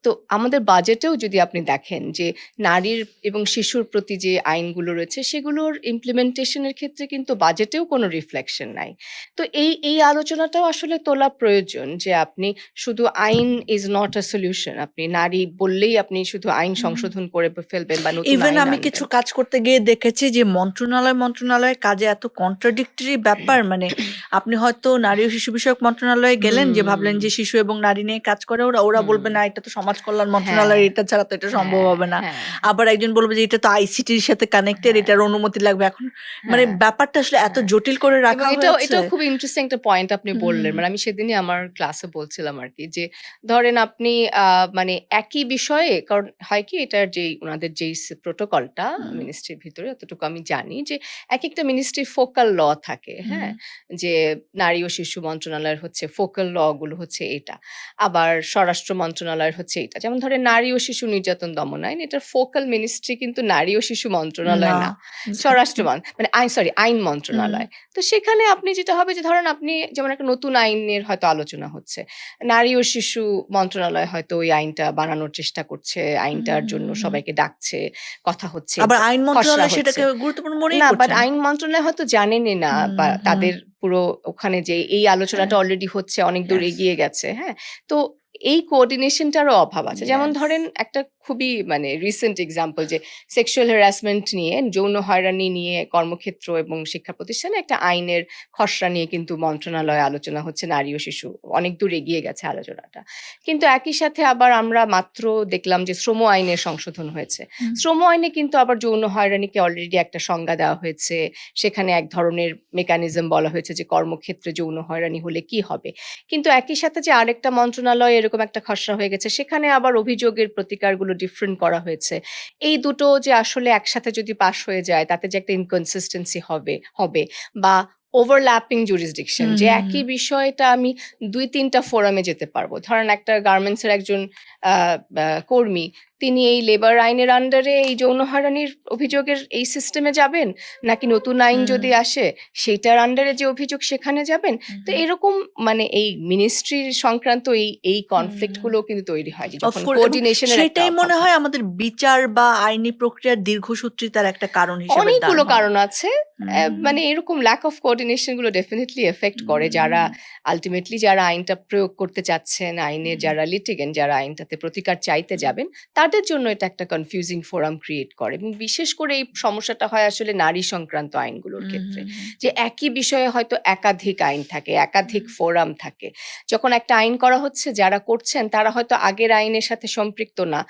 তো আমাদের বাজেটেও যদি আপনি দেখেন যে নারীর এবং শিশুর প্রতি যে আইনগুলো রয়েছে, সেগুলোর ইমপ্লিমেন্টেশন এর ক্ষেত্রে কিন্তু বাজেটেও কোনো রিফ্লেকশন নাই। তো এই আলোচনাটাও আসলে তোলা প্রয়োজন যে আপনি শুধু আইন ইজ নট আ সলিউশন। আপনি নারী বললেই আপনি শুধু আইন হুম। সংশোধন করে ফেলবেন বা নতুন ইভেন আইন আমি কিছু আনবেন। কাজ করতে গিয়ে দেখেছি যে মন্ত্রণালয়ের কাজে এত কন্ট্রাডিক্টরি ব্যাপার, মানে আপনি হয়তো নারী ও শিশু বিষয়ক মন্ত্রণালয়ে গেলেন, যে ভাবলেন হুম, যে শিশু এবং নারী নিয়ে কাজ করে ওরা হুম। বলবে না এটা তো সমাজ কল্যাণ হ্যাঁ, মন্ত্রণালয়, এটা ছাড়া তো এটা সম্ভব হ্যাঁ, হবে না। হ্যাঁ, আবার একজন বলবে যে এটা তো আইসিটির সাথে কানেক্টেড, হ্যাঁ, এটার অনুমতি লাগবে। এখন মানে হ্যাঁ। ব্যাপারটা আসলে এত হ্যাঁ। জটিল করে এবং রাখা এটাও হয়েছে। এটাও খুব ইন্টারেস্টিং একটা পয়েন্ট আপনি হুম, বললেন। মানে আমি সেদিনই আমার ক্লাসে বলছিলাম আরকি যে, ধরেন আপনি মানে একই বিষয়ে, কারণ হয় কি, এটার যেই উনাদের যেই প্রটোকলটা হুম, মিনিস্ট্রির ভিতরে যতটুকু আমি জানি যে, একেকটা মিনিস্ট্রির ফোকাল ল থাকে, হুম, হ্যাঁ? যে নারী ও শিশু মন্ত্রণালয়ের হচ্ছে ফোকাল ল গুলো হচ্ছে এটা। আবার স্বরাষ্ট্র মন্ত্রণালয়ের হচ্ছে এটা। যেমন ধরেন নারী ও শিশু নির্যাতন দমন আইন, এটার ফোকাল মিনিস্ট্রি কিন্তু নারী ও শিশু মন্ত্রণালয় না, না। এক্সাক্টলি। মানে আইন হুম, মন্ত্রণালয়। তো সেখানে আপনি যেটা হবে যে ধরেন আপনি যেমন একটা নতুন আইনের হয়তো আলোচনা হচ্ছে। নারী ও শিশু মন্ত্রণালয় হয়তো ওই আইনটা বানানোর চেষ্টা করছে। হুম, আইনটার হুম, জন্য হুম। সবাইকে ডাকছে, কথা হচ্ছে, আবার আইন খসড়া মন্ত্রণালয় হচ্ছে। সেটাকে গুরুত্বপূর্ণ মনেই না, বাট করছে না। আইন মন্ত্রণালয় হয়তো জানেনই না, হুম, বা হুম। তাদের পুরো ওখানে যে এই হ্যাঁ, আলোচনাটা অলরেডি হচ্ছে, অনেক দূর ইয়েস, এগিয়ে গেছে, হ্যাঁ? তো এই কোঅর্ডিনেশনটারও অভাব আছে। যেমন ইয়েস। ধরেন একটা খুবই মানে রিসেন্ট এক্সাম্পল, যে সেক্সুয়াল হ্যারাসমেন্ট নিয়ে, যৌন হয়রানি নিয়ে কর্মক্ষেত্র এবং শিক্ষা প্রতিষ্ঠানে একটা আইনের খসড়া নিয়ে কিন্তু মন্ত্রণালয়ে আলোচনা হচ্ছে, নারী ও শিশু অনেক দূর এগিয়ে গেছে আলোচনাটা। কিন্তু একই সাথে আবার আমরা মাত্র দেখলাম যে শ্রম আইনের সংশোধন হয়েছে। হুম, শ্রম আইনে কিন্তু আবার যৌন হয়রানিকে অলরেডি একটা সংজ্ঞা দেওয়া হয়েছে। সেখানে এক ধরনের মেকানিজম বলা হয়েছে যে কর্মক্ষেত্রে যৌন হয়রানি হলে কি হবে। কিন্তু একই সাথে যে আরেকটা মন্ত্রণালয় এরকম একটা খসড়া হয়ে গেছে, সেখানে আবার অভিযোগের প্রতিকারগুলো ডিফারেন্ট করা হয়েছে। এই দুটো যে আসলে একসাথে যদি পাস হয়ে যায়, তাতে যে একটা ইনকনসিস্টেন্সি হবে বা ওভারল্যাপিং জুরিসডিকশন, হুম, যে হুম, হুম। একই বিষয়টা আমি ২-৩ টা ফোরামে যেতে পারবো। ধরেন একটা গার্মেন্টস এর একজন আ বা কর্মী, তিনি এই লেবার আইনের আন্ডারে এই যৌন হয়রানির অভিযোগের এই সিস্টেমে যাবেন, নাকি নতুন আইন হুম, যদি আসে সেইটার আন্ডারে যে অভিযোগ সেখানে যাবেন। হুম, তো হুম, এরকম মানে এই মিনিস্ট্রির সংক্রান্ত এই কনফ্লিক্ট হুম। গুলোও কিন্তু তৈরি হয় যে অফ যখন কোর্স, এবং কোঅর্ডিনেশন এর একটা সেটাই অভাব মনে হয় হয়। আমাদের বিচার বা আইনি প্রক্রিয়ার দীর্ঘসূত্রিতার একটা কারণ হিসেবে অনেকগুলো দাঁড়ায়। কারণ আছে। হুম, মানে এরকম ল্যাক অফ কোঅর্ডিনেশন গুলো ডেফিনিটলি এফেক্ট করে। হুম, আল্টিমেটলি যারা আইনটা প্রয়োগ করতে চাচ্ছেন, আইনের হুম, যারা লিটিগেন্ট, যারা আইনটাতে প্রতিকার চাইতে যাবেন, তারা তাদের জন্য এটা একটা কনফিউজিং ফোরাম ক্রিয়েট করে এবং বিশেষ করে এই সমস্যাটা হয় আসলে নারী সংক্রান্ত আইনগুলোর হুম, ক্ষেত্রে। হুম, হুম। যে একই বিষয়ে হয়তো একাধিক আইন থাকে, একাধিক হুম। ফোরাম থাকে। যখন একটা আইন করা হচ্ছে যারা করছেন তারা হয়তো আগের আইনের সাথে সম্পৃক্ত না।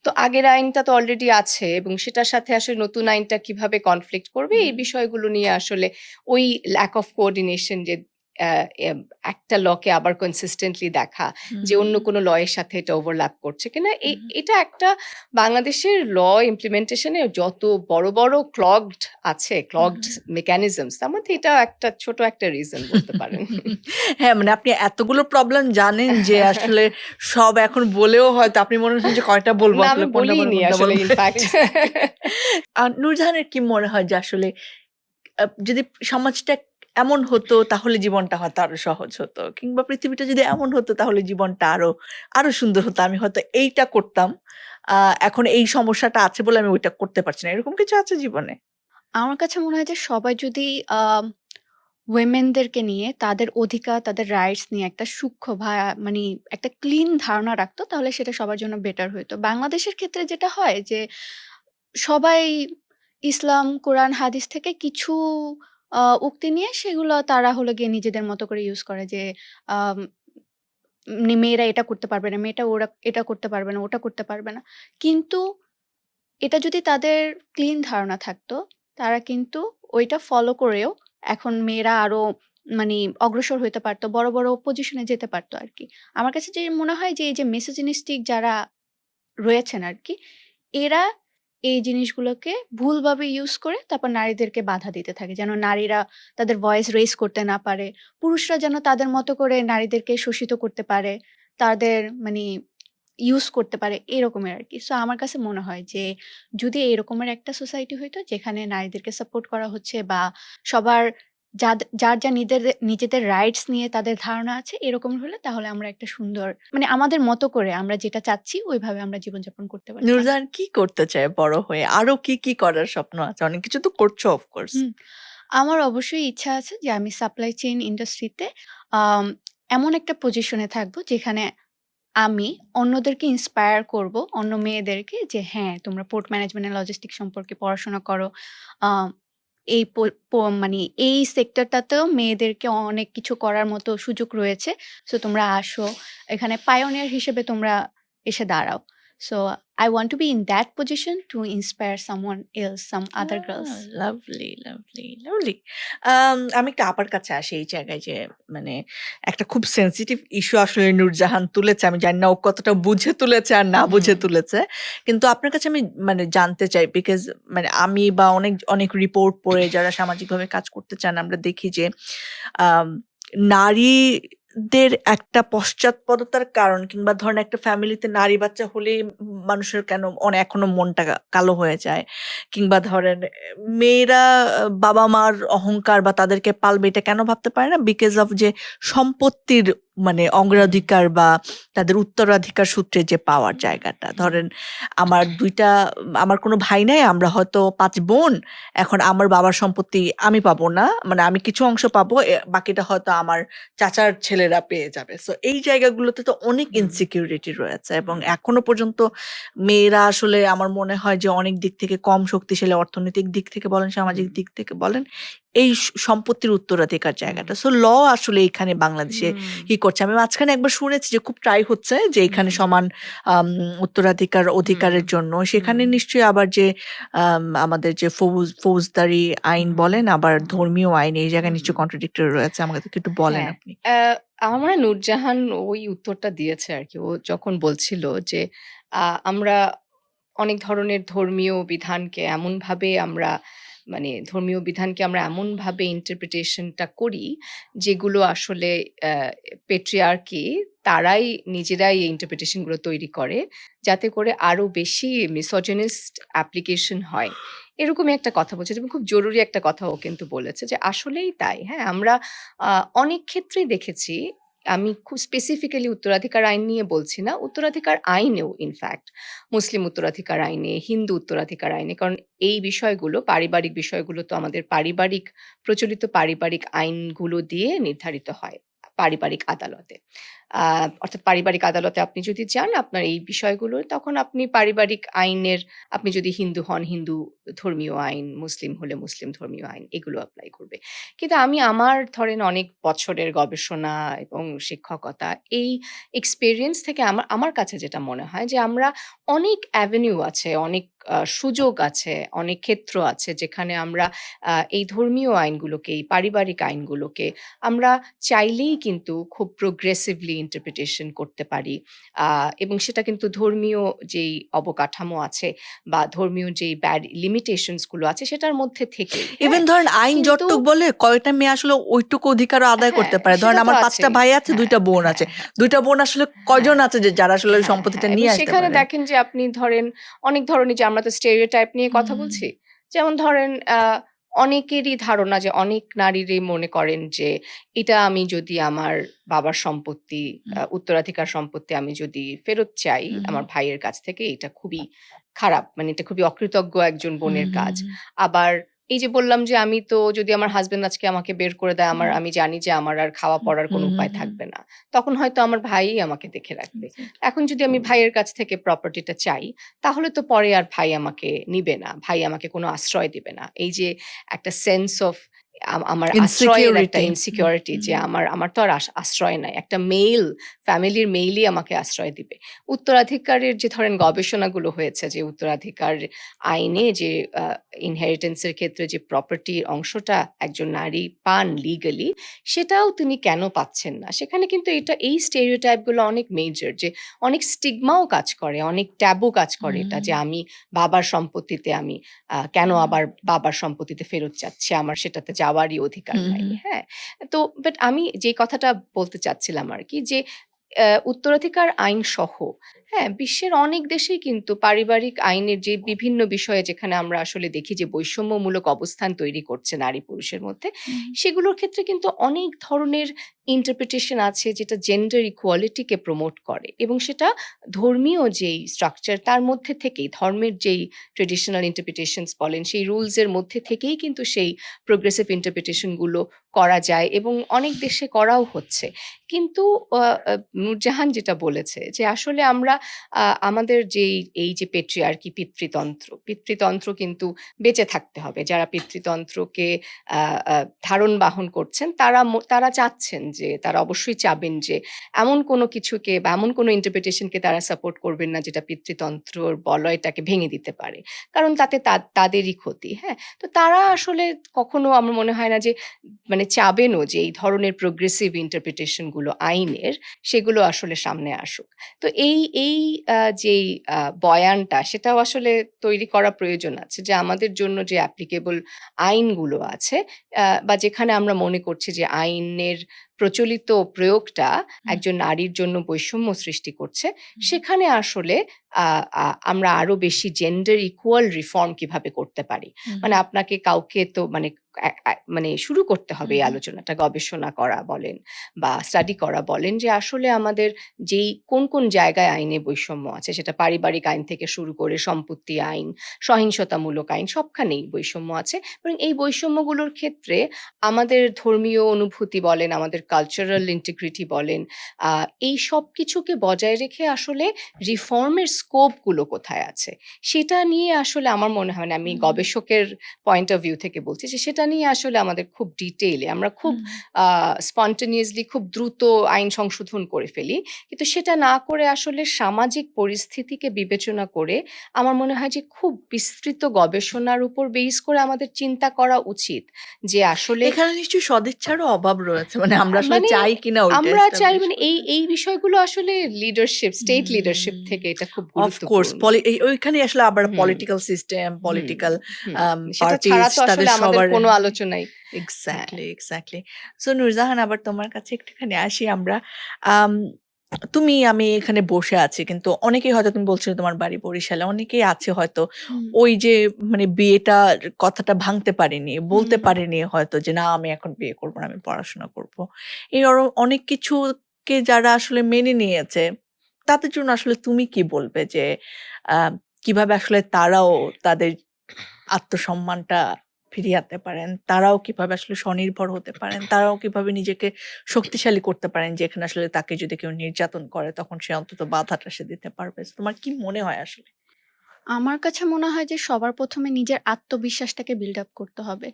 তো আগের আইনটা তো অলরেডি আছে এবং সেটার সাথে আসলে নতুন আইনটা কিভাবে কনফ্লিক্ট করবে এই হুম, বিষয়গুলো নিয়ে আসলে ওই ল্যাক অফ কোঅর্ডিনেশন যে অ্যা এম একটা লকে আবার কনসিস্টেন্টলি দেখা যে অন্য হুম, কোনো ল এর সাথে এটা ওভারল্যাপ করছে কিনা। হুম। এটা একটা বাংলাদেশের ল ইমপ্লিমেন্টেশন এ যত বড়, বড় ক্লগড আছে, ক্লগড হুম। মেকানিজমস তার মধ্যে এটা একটা ছোট একটা রিজন বলতে পারেন। হ্যাঁ, মানে আপনি এতগুলো প্রবলেম জানেন যে আসলে সব এখন বলেও হয়তো আপনি মনে হচ্ছে যে কয়টা বলবো না আসলে আমি কোনটা বলবো বলিনি কোনটা আসলে বলবো ইনফ্যাক্ট। এক্সাক্টলি। নূরজাহানের কি মনে হয় যে আসলে যদি সমাজটা এমন হতো তাহলে জীবনটা হয়তো আরো সহজ হতো। কিংবা পৃথিবীটা যদি এমন হতো তাহলে জীবনটা আরো সুন্দর হতো। আমি হয়তো এইটা করতাম। এখন এই সমস্যাটা আছে বলে আমি ওইটা করতে পারছি না। এরকম কিছু আছে জীবনে? আমার কাছে মনে হয় যে সবাই যদি women-দেরকে নিয়ে তাদের অধিকার, তাদের রাইটস নিয়ে একটা সূক্ষ্ম মানি একটা ক্লিন ধারণা রাখতো তাহলে সেটা সবার জন্য বেটার হইতো। বাংলাদেশের ক্ষেত্রে যেটা হয় যে সবাই ইসলাম, কোরআন, হাদিস থেকে কিছু উক্তি নিয়ে সেগুলো তারা হলো গিয়ে নিজেদের মতো করে ইউজ করে যে আম মেয়েরা এটা করতে পারবে না, মেয়েটা ওরা এটা করতে পারবে না, ওটা করতে পারবে না। কিন্তু এটা যদি তাদের ক্লিন ধারণা থাকতো, তারা কিন্তু ওইটা ফলো করেও এখন মেয়েরা আরো মানি অগ্রসর হইতে পারতো। বড়, বড় পজিশনে যেতে পারতো আরকি। আমার কাছে যে মনে হয় যে এই যে মিsogynistic যারা রয়েছেন আরকি, এরা এই জিনিসগুলোকে ভুলভাবে ইউজ করে তারপর নারীদেরকে বাধা দিতে থাকে। যেন নারীরা তাদের ভয়েস রেইজ করতে না পারে। পুরুষরা যেন তাদের মতো করে নারীদেরকে শোষিত করতে পারে। তাদের মানি ইউজ করতে পারে এরকমের আরকি। সো আমার কাছে মনে হয় যে যদি এরকমের একটা সোসাইটি হইতো যেখানে নারীদেরকে সাপোর্ট করা হচ্ছে বা সবার যার নিজেদের রাইটস নিয়ে তাদের ধারণা আছে এরকম হলে তাহলে আমরা একটা সুন্দর মানে আমাদের মতো করে আমরা যেটা চাচ্ছি ওইভাবে আমরা জীবনযাপন করতে পারতাম। নূরজাহান কি করতে চায় বড় হয়ে? আরো কি করার স্বপ্ন আছে? অনেক কিছু তো করছো অফ কোর্স। হুম, আমার অবশ্যই ইচ্ছা আছে যে আমি সাপ্লাই চেইন ইন্ডাস্ট্রিতে আম এমন একটা পজিশনে থাকবো যেখানে আমি অন্যদেরকে ইন্সপায়ার করব, অন্য মেয়েদেরকে যে হ্যাঁ, তোমরা পোর্ট ম্যানেজমেন্ট এন্ড লজিস্টিক্স সম্পর্কে পড়াশোনা করো। আ এই প প মানে এই সেক্টরটাতেও মেয়েদেরকে অনেক কিছু করার মতো সুযোগ রয়েছে। সো তোমরা আসো। এখানে পায়োনিয়ার হিসেবে তোমরা এসে দাঁড়াও। So I want to be in that position to inspire someone else, some other girls. Lovely, lovely, lovely. আমি একটু আপার কাছে আসি এই জায়গায় যে মানে একটা খুব সেনসিটিভ ইস্যু আসলে নূরজাহান তুলেছে। আমি জানি না ও কতটা বুঝে তুলেছে আর না বুঝে হুম। তুলেছে। কিন্তু আপনার কাছে আমি মানে জানতে চাই বিকজ মানে আমি বা অনেক রিপোর্ট পড়ে যারা সামাজিকভাবে কাজ করতে চান আমরা দেখি যে আম নারীদের একটা পশ্চাৎপদতার কারণ কিংবা ধরেন একটা ফ্যামিলিতে নারী বাচ্চা হলেই মানুষের কেন এখনো মনটা কালো হয়ে যায়। কিংবা ধরেন মেয়েরা বাবা-মার অহংকার বা তাদেরকে পালবে এটা কেন ভাবতে পারে না? বিকজ অফ যে সম্পত্তির মানে হুম, অগ্রাধিকার বা তাদের উত্তরাধিকার সূত্রে যে পাওয়ার হুম, জায়গাটা। হুম, ধরেন আমার ২ টা আমার কোনো ভাই নাই। আমরা হয়তো ৫ বোন। এখন আমার বাবার সম্পত্তি আমি পাবো না। মানে আমি কিছু অংশ পাবো। বাকিটা হয়তো আমার চাচার ছেলেরা পেয়ে যাবে। সো এই জায়গাগুলোতে তো অনেক হুম, ইনসিকিউরিটি রয়েছে এবং হুম, এখনো পর্যন্ত মেয়েরা আসলে আমার মনে হয় যে অনেক দিক থেকে কম শক্তিশালী অর্থনৈতিক দিক থেকে বলেন, সামাজিক হুম, দিক থেকে বলেন, এই সম্পত্তির উত্তরাধিকার হুম, জায়গাটা। সো ল আসলে এখানে বাংলাদেশে হুম, কি করছে? আমি মাঝখানে একবার শুনেছি যে খুব ট্রাই হচ্ছে যে এখানে হুম, সমান আম উত্তরাধিকার হুম, অধিকারের জন্য। সেখানে হুম, নিশ্চয়ই আবার যে আমাদের যে ফৌজদারি আইন হুম, বলেন, আবার হুম, ধর্মীয় আইন এই জায়গায় হুম। নিশ্চয়ই কন্ট্রাডিক্টরি রয়েছে। আমাদেরকে একটু বলেন হ্যাঁ, আপনি। আমার মনে হয় নূরজাহান ওই উত্তরটা দিয়েছে আরকি। ও যখন বলছিল যে, আ আমরা অনেক ধরনের ধর্মীয় বিধানকে এমনভাবে আমরা মানে ধর্মীয় বিধানকে আমরা এমনভাবে ইন্টারপ্রিটেশন টা করি, যেগুলো আসলে পেট্রিয়ার্কি তারাই নিজেরাই এই ইন্টারপ্রিটেশন গুলো তৈরি করে, যাতে করে আরো বেশি মিসোজিনিস্ট অ্যাপ্লিকেশন হয়। এরকমই একটা কথা বলছে এবং খুব জরুরি একটা কথা ও কিন্তু বলেছে যে আসলেই তাই। হ্যাঁ? আমরা আ অনেক ক্ষেত্রেই দেখেছি আমি খুব স্পেসিফিক্যালি উত্তরাধিকার আইন নিয়ে বলছি না। উত্তরাধিকার আইনেও ইনফ্যাক্ট মুসলিম উত্তরাধিকার আইনে, হিন্দু উত্তরাধিকার আইনে কারণ এই বিষয়গুলো পারিবারিক বিষয়গুলো তো আমাদের পারিবারিক প্রচলিত পারিবারিক আইনগুলো দিয়ে নির্ধারিত হয় পারিবারিক আদালতে। অর্থাৎ পারিবারিক আদালতে আপনি যদি যান আপনার এই বিষয়গুলো, তখন আপনি পারিবারিক আইনের, আপনি যদি হিন্দু হন হিন্দু ধর্মীয় আইন, মুসলিম হলে মুসলিম ধর্মীয় আইন এগুলো এপ্লাই করবে। কিন্তু আমি আমার ধরেন অনেক বছরের গবেষণা এবং শিক্ষকতা এই এক্সপেরিয়েন্স থেকে আমার আমার কাছে যেটা মনে হয় যে আমরা অনেক অ্যাভিনিউ আছে, অনেক সুযোগ আছে, অনেক ক্ষেত্র আছে যেখানে আমরা এই ধর্মীয় আইনগুলোকে, এই পারিবারিক আইনগুলোকে আমরা চাইলেই কিন্তু খুব প্রোগ্রেসিভলি ইন্টারপ্রিটেশন করতে পারি। এবং সেটা কিন্তু ধর্মীয় যেই অবকাঠামো আছে বা ধর্মীয় যেই লিমিটেশনস গুলো আছে সেটার মধ্যে থেকেই, ইভেন হ্যাঁ? ধরেন আইন কিন্তু যতটুক বলে কয়টা মেয়ে আসলে ওইটুকু অধিকারও আদায় করতে হ্যাঁ, পারে। ধরেন সেটা তো আমার ৫ টা আছেই। ভাই আছে, ২ হ্যাঁ, টা বোন আছে। হ্যাঁ, হ্যাঁ, ২ টা বোন আসলে হ্যাঁ, কয়জন আছে যে যারা আসলে ওই হ্যাঁ, সম্পত্তিটা হ্যাঁ। এবং নিয়ে আসতে সেখানে পারে? দেখেন যে আপনি ধরেন অনেক ধরনের, যে আমরা তো স্টেরিওটাইপ নিয়ে কথা হুম, বলছি। যেমন ধরেন অনেকেরই ধারণা যে অনেক নারীরই মনে করেন যে এটা আমি যদি আমার বাবার সম্পত্তি, হুম, উত্তরাধিকার সম্পত্তি আমি যদি ফেরত চাই হুম, আমার ভাইয়ের কাছ থেকে, এটা খুবই খারাপ। মানে এটা খুবই অকৃতজ্ঞ একজন হুম, বোনের হুম, কাজ। আবার এই যে বললাম যে আমি তো যদি আমার হাসব্যান্ড আজকে আমাকে বের করে দেয়, হুম, আমি জানি যে আমার আর খাওয়া হুম, পড়ার কোনো হুম, উপায় হুম, থাকবে না। তখন হয়তো আমার ভাইই আমাকে দেখে রাখবে। এক্সাক্টলি। এখন যদি আমি ভাইয়ের কাছ থেকে প্রপার্টিটা চাই, তাহলে তো পরে আর ভাই আমাকে নিবে না। ভাই আমাকে কোনো আশ্রয় দিবে না। এই যে একটা সেন্স অফ আমার আশ্রয়ের একটা ইনসিকিউরিটি। হুম, ইনসিকিউরিটি, যে হুম, আমার তো আর আশ্রয় নাই। একটা ফ্যামিলির মেইলই আমাকে আশ্রয় দিবে। উত্তরাধিকারের যে ধরেন গবেষণাগুলো হয়েছে যে উত্তরাধিকার আইনে যে আ ইনহেরিটেন্স এর ক্ষেত্রে যে প্রপার্টির অংশটা একজন নারী পান লিগালি, সেটাও তিনি কেন পাচ্ছেন না? সেখানে কিন্তু এই স্টেরিওটাইপ গুলো অনেক মেজর, যে অনেক স্টিগমাও কাজ করে, অনেক ট্যাবু কাজ করে এটা, যে হুম, আমি বাবার সম্পত্তিতে আমি কেন হুম, আবার বাবার সম্পত্তিতে ফেরত চাচ্ছি? আমার সেটাতে যাওয়ারই অধিকার হুম, নাই। হুম, হ্যাঁ? তো বাট আমি যে কথাটা বলতে চাচ্ছিলাম আরকি, যে উত্তরাধিকার আইন সহ, হ্যাঁ, বিশ্বের অনেক দেশেই কিন্তু পারিবারিক আইনের যে বিভিন্ন বিষয়ে যেখানে আমরা আসলে দেখি যে বৈষম্যমূলক অবস্থান তৈরি করছে নারী পুরুষের মধ্যে, হুম, সেগুলোর ক্ষেত্রে কিন্তু অনেক ধরনের ইন্টারপ্রিটেশন আছে যেটা জেন্ডার ইকুয়ালিটিকে প্রমোট করে, এবং সেটা ধর্মীয় যেই স্ট্রাকচার তার মধ্যে থেকেই, ধর্মের যেই ট্রেডিশনাল ইন্টারপ্রিটেশনস বলেন সেই রুলস এর মধ্যে থেকেই কিন্তু সেই প্রোগ্রেসিভ ইন্টারপ্রিটেশন গুলো করা যায় এবং অনেক দেশে করাও হচ্ছে। কিন্তু আ আ নূরজাহান যেটা বলেছে যে আসলে আমরা আমাদের এই যে পেট্রিয়ার্কি, পিতৃতন্ত্র কিন্তু বেঁচে থাকতে হবে। যারা পিতৃতন্ত্রকে আ আ ধারণ বাহন করছেন তারা চাচ্ছেন, যে তারা অবশ্যই চাবেন যে এমন কোনো কিছুকে বা এমন কোনো ইন্টারপ্রিটেশন কে তারা সাপোর্ট করবেন না যেটা পিতৃতন্ত্রর বলয়টাকে ভেঙে দিতে পারে। কারণ তাতে তাদেরই ক্ষতি, হ্যাঁ? তো তারা আসলে কখনো আমার মনে হয় না যে মানে চাবেনও যে এই ধরনের প্রোগ্রেসিভ ইন্টারপ্রিটেশন গুলো আইনের, সেগুলো আসলে সামনে আসুক। তো এই যেই বয়ানটা সেটাও আসলে তৈরি করা প্রয়োজন আছে, যে আমাদের জন্য যে অ্যাপ্লিকেবল আইনগুলো আছে, বা যেখানে আমরা মনে করছি যে আইনের প্রচলিত প্রয়োগটা হুম, একজন নারীর জন্য বৈষম্য সৃষ্টি করছে, হুম, সেখানে আসলে আ আ আমরা আরো বেশি জেন্ডার ইকুয়াল রিফর্ম কিভাবে করতে পারি। হুম, মানে আপনাকে কাউকে তো মানে মানে শুরু করতে হবে হুম, এই হুম, আলোচনাটা, গবেষণা করা বলেন বা স্টাডি করা বলেন, যে আসলে আমাদের কোন জায়গায় আইনে বৈষম্য আছে, সেটা পারিবারিক আইন থেকে শুরু করে সম্পত্তি আইন, সহিংসতামূলক আইন, সবখানেই বৈষম্য আছে। এবং এই বৈষম্যগুলোর ক্ষেত্রে আমাদের ধর্মীয় অনুভূতি বলেন, আমাদের কালচারাল ইন্টিগ্রিটি বলেন, এই সবকিছুকে বজায় রেখে আসলে রিফর্মের স্কোপ গুলো কোথায় আছে? সেটা নিয়ে আসলে আমার মনে হয় না, আমি হুম, গবেষকের পয়েন্ট অফ ভিউ থেকে বলছি, যে সেটা নিয়ে আসলে আমাদের খুব ডিটেইলে আমরা খুব হুম। স্পন্টেনিয়াসলি খুব দ্রুত আইন সংশোধন করে ফেলি। কিন্তু সেটা না করে আসলে সামাজিক পরিস্থিতিকে বিবেচনা করে আমার মনে হয় যে খুব বিস্তৃত গবেষণার উপর বেস করে আমাদের চিন্তা করা উচিত, যে আসলে এখানে নিশ্চয়ই সদিচ্ছারও অভাব রয়েছে। মানে আমরা আসলে মানে চাই কিনা ওইটা আমরা চাই, এস্টাবলিশ মানে এই করতে। এই বিষয়গুলো আসলে স্টেট লিডারশিপ হুম। থেকে এটা খুব অফ কোর্স গুরুত্বপূর্ণ। ওইখানেই আসলে আবার হুম, পলিটিক্যাল সিস্টেম, হুম, পলিটিক্যাল হুম। সেটা ছাড়া পার্টিজ তো আসলে তাদের আমাদের সবার কোনো আলোচনাই, হ্যাঁ। Exactly, exactly. সো নূরজাহান আবার তোমার কাছে একটুখানি আসি আমরা। আম আমি এখানে বসে আছি। কিন্তু অনেকেই হয়তো তুমি বলছিলে তোমার বাড়ি বরিশালে। অনেকেই আছে হয়তো হুম, ওই যে মানে বিয়েটার কথাটা ভাঙতে পারেনি, বলতে হুম। পারেনি হয়তো যে, "না আমি এখন বিয়ে করব না, আমি পড়াশোনা করব।" এই অনেক কিছুকে যারা আসলে মেনে নিয়েছে, তাদের জন্য আসলে তুমি কি বলবে যে আ কিভাবে আসলে তারাও তাদের আত্মসম্মানটা ফিরিয়ে আনতে পারেন? তারাও কিভাবে আসলে স্বনির্ভর হতে পারেন? তারাও কিভাবে নিজেকে শক্তিশালী করতে পারেন যেখানে আসলে তাকে যদি কেউ নির্যাতন করে তখন সে অন্তত বাধাটা সে দিতে পারবে? তোমার কি মনে হয় আসলে? আমার কাছে মনে হয় যে সবার ১ম এ নিজের আত্মবিশ্বাসটাকে বিল্ড আপ করতে হবে।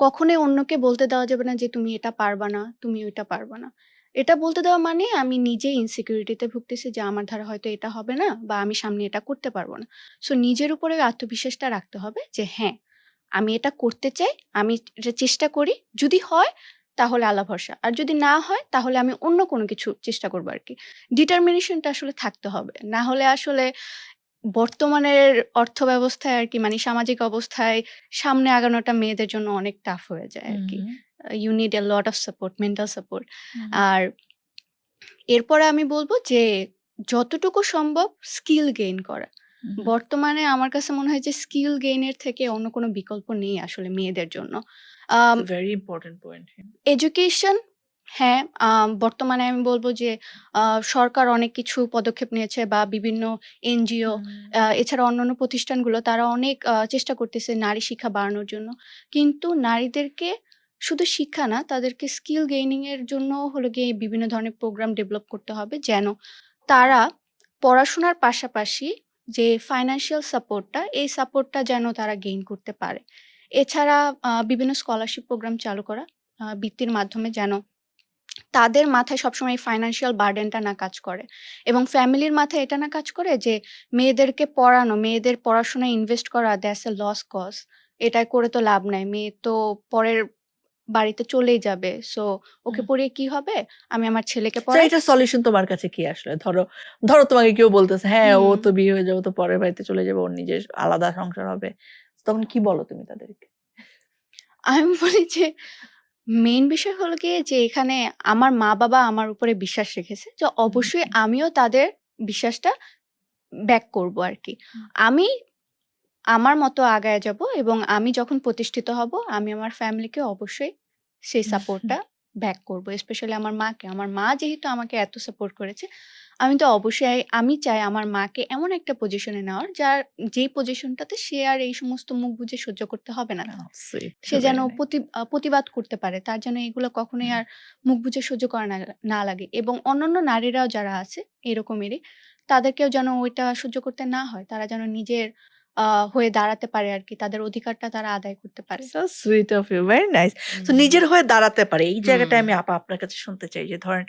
কখনোই অন্যকে বলতে দেওয়া যাবে না যে, "তুমি এটা পারবা না, তুমি ওইটা পারবা না।" এটা বলতে দেওয়া মানে আমি নিজেই ইনসিকিউরিটি তে ভুগতেছি যে আমার দ্বারা হয়তো এটা হবে না বা আমি সামনে এটা করতে পারব না। সো নিজের উপরে ওই আত্মবিশ্বাসটা রাখতে হবে যে হ্যাঁ, আমি এটা করতে চাই, আমি এটা চেষ্টা করি। যদি হয় তাহলে আল্লাহ ভরসা। আর যদি না হয় তাহলে আমি অন্য কোনো কিছু চেষ্টা করব আরকি। ডিটারমিনেশন টা আসলে থাকতে হবে। না হলে আসলে বর্তমানের অর্থব্যবস্থায় আরকি মানে সামাজিক অবস্থায় সামনে আগানোটা মেয়েদের জন্য অনেক টাফ হয়ে যায় হুম, আরকি। হুম। You need a lot of support, mental support. হুম, আর এরপরে আমি বলব যে যতটুকু সম্ভব স্কিল গেইন করা। হুম, হুম। বর্তমানে আমার কাছে মনে হয় যে স্কিল গেইন এর থেকে অন্য কোনো বিকল্প নেই আসলে মেয়েদের জন্য। It's um a very important point. Education হ্যাঁ, বর্তমানে আমি বলব যে আ সরকার অনেক কিছু পদক্ষেপ নিয়েছে বা বিভিন্ন এনজিও হুম, এছাড়া অন্যান্য প্রতিষ্ঠানগুলো তারা অনেক চেষ্টা করতেছে নারী শিক্ষা বাড়ানোর জন্য। কিন্তু নারীদেরকে শুধু শিক্ষা না, তাদেরকে স্কিল গেইনিং এর জন্যও হলো গিয়ে বিভিন্ন ধরনের প্রোগ্রাম ডেভেলপ করতে হবে যেন তারা পড়াশোনার পাশাপাশি যে ফাইন্যান্সিয়াল সাপোর্টটা, এই সাপোর্টটা যেন তারা গেইন করতে পারে। এছাড়া বিভিন্ন স্কলারশিপ প্রোগ্রাম চালু করা বৃত্তির মাধ্যমে যেন তাদের মাথায় সবসময় এই ফাইন্যান্সিয়াল বার্ডেনটা না কাজ করে এবং ফ্যামিলির মাথায় এটা না কাজ করে যে মেয়েদেরকে পড়ানো, মেয়েদের পড়াশোনায় ইনভেস্ট করা দ্যাটস আ লস কজ। এটা করে তো লাভ নাই। মেয়ে তো পরের বাড়িতে চলেই যাবে। সো ওকে হুম। পড়িয়ে কি হবে? আমি আমার ছেলেকে তো পড়াই। এটার সলিউশন তোমার কাছে কি আসলে? ধরো তোমাকে কেউ বলতেছে, "হ্যাঁ, ও হুম। তো বিয়ে হয়ে যাবে, ও তো পরের বাড়িতে চলে যাবে, ওর নিজের আলাদা সংসার হবে।" তখন কি বলো তুমি তাদেরকে? আমি বলি যে মেইন বিষয় হলো গিয়ে যে এখানে আমার মা-বাবা আমার উপরে বিশ্বাস রেখেছে। যে হুম, অবশ্যই আমিও তাদের বিশ্বাসটা ব্যাক করব আরকি। হুম, আমি আমার মতো আগায়া যাবো এবং আমি যখন প্রতিষ্ঠিত হব, আমি আমার ফ্যামিলিকে অবশ্যই সেই হুম, হুম, সাপোর্টটা ব্যাক করব। স্পেশালি আমার মাকে। আমার মা যেহেতু আমাকে এত সাপোর্ট করেছে, আমি তো অবশ্যই আমি চাই আমার মাকে এমন একটা পজিশনে নেওয়ার যেই পজিশনটাতে সে আর এই সমস্ত মুখ বুজে সহ্য করতে হবে না তার। সুইট, সে যেন ভেরি নাইস। প্রতিবাদ করতে পারে। তার যেন এগুলো কখনোই হুম, আর মুখ বুজে সহ্য করা না লাগে এবং অন্যান্য নারীরাও যারা আছে এরকমেরই, তাদেরকেও যেন ওইটা সহ্য করতে না হয়। তারা যেন নিজের আ হয়ে দাঁড়াতে পারে আরকি। তাদের অধিকারটা তারা আদায় করতে পারে। So sweet of you, very nice. So hmm, নিজের হয়ে দাঁড়াতে পারে। এই জায়গাটায় হুম, আমি আপনার কাছে শুনতে চাই যে ধরেন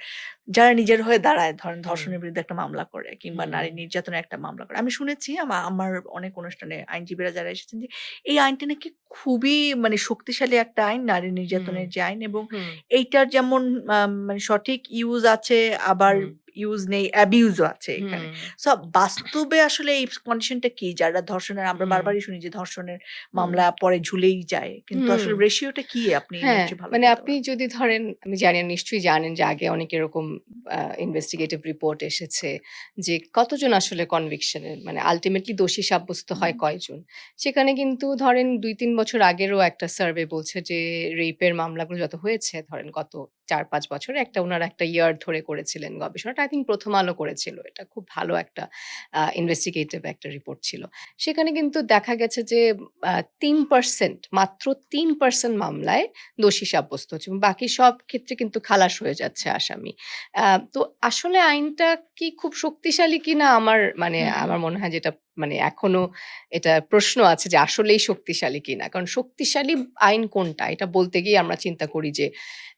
যারা নিজের হয়ে দাঁড়ায়, ধরেন হুম, ধর্ষণের বিরুদ্ধে একটা মামলা করে কিংবা হুম, নারী নির্যাতনের একটা মামলা করে। আমি শুনেছি আমার অনেক অনুষ্ঠানে আইনজীবীরা যারা এসেছেন যে এই আইনটা নাকি খুবই মানে শক্তিশালী একটা আইন, নারী হুম, নির্যাতনের যে আইন, এবং হুম, এইটার যেমন মানে সঠিক ইউজ আছে, আবার হুম, ইউজ নেই, অ্যাবিউজ ও আছে এখানে। হুম, সো বাস্তবে আসলে এই কন্ডিশনটা কি? যারা ধর্ষণের, আমরা হুম, বারবারই শুনি যে ধর্ষণের হুম, মামলা পরে ঝুলেই যায়। কিন্তু হুম। আসলে রেশিওটা কি? আপনি হ্যাঁ, নিশ্চয়ই ভালো মানে বলতে আপনি পারবেন। যদি ধরেন আমি জানি না নিশ্চয়ই জানেন যে আগে অনেক এরকম ইনভেস্টিগেটিভ রিপোর্ট এসেছে যে কতজন আসলে কনভিকশন এর মানে আল্টিমেটলি দোষী সাব্যস্ত হুম, হয় কয়জন। সেখানে কিন্তু ধরেন ২-৩ বছর আগেরও একটা সার্ভে বলছে যে রেইপের মামলাগুলো যত হয়েছে ধরেন গত ৪-৫ বছরে একটা উনারা একটা ইয়ার ধরে করেছিলেন গবেষণাটা। আই থিংক 'প্রথম আলো' করেছিল। এটা খুব ভালো একটা ইনভেস্টিগেটিভ একটা রিপোর্ট ছিল। সেখানে কিন্তু দেখা গেছে যে ৩% মাত্র ৩% মামলায় দোষী সাব্যস্ত হচ্ছে এবং বাকি সব ক্ষেত্রে কিন্তু খালাস হয়ে যাচ্ছে আসামি। আ তো আসলে আইনটা কি খুব শক্তিশালী কিনা আমার মানে হুম, হুম, আমার মনে হয় যে এটা মানে এখনো এটা প্রশ্ন আছে যে আসলেই শক্তিশালী কিনা। কারণ শক্তিশালী আইন কোনটা? এটা বলতে গিয়ে আমরা চিন্তা করি যে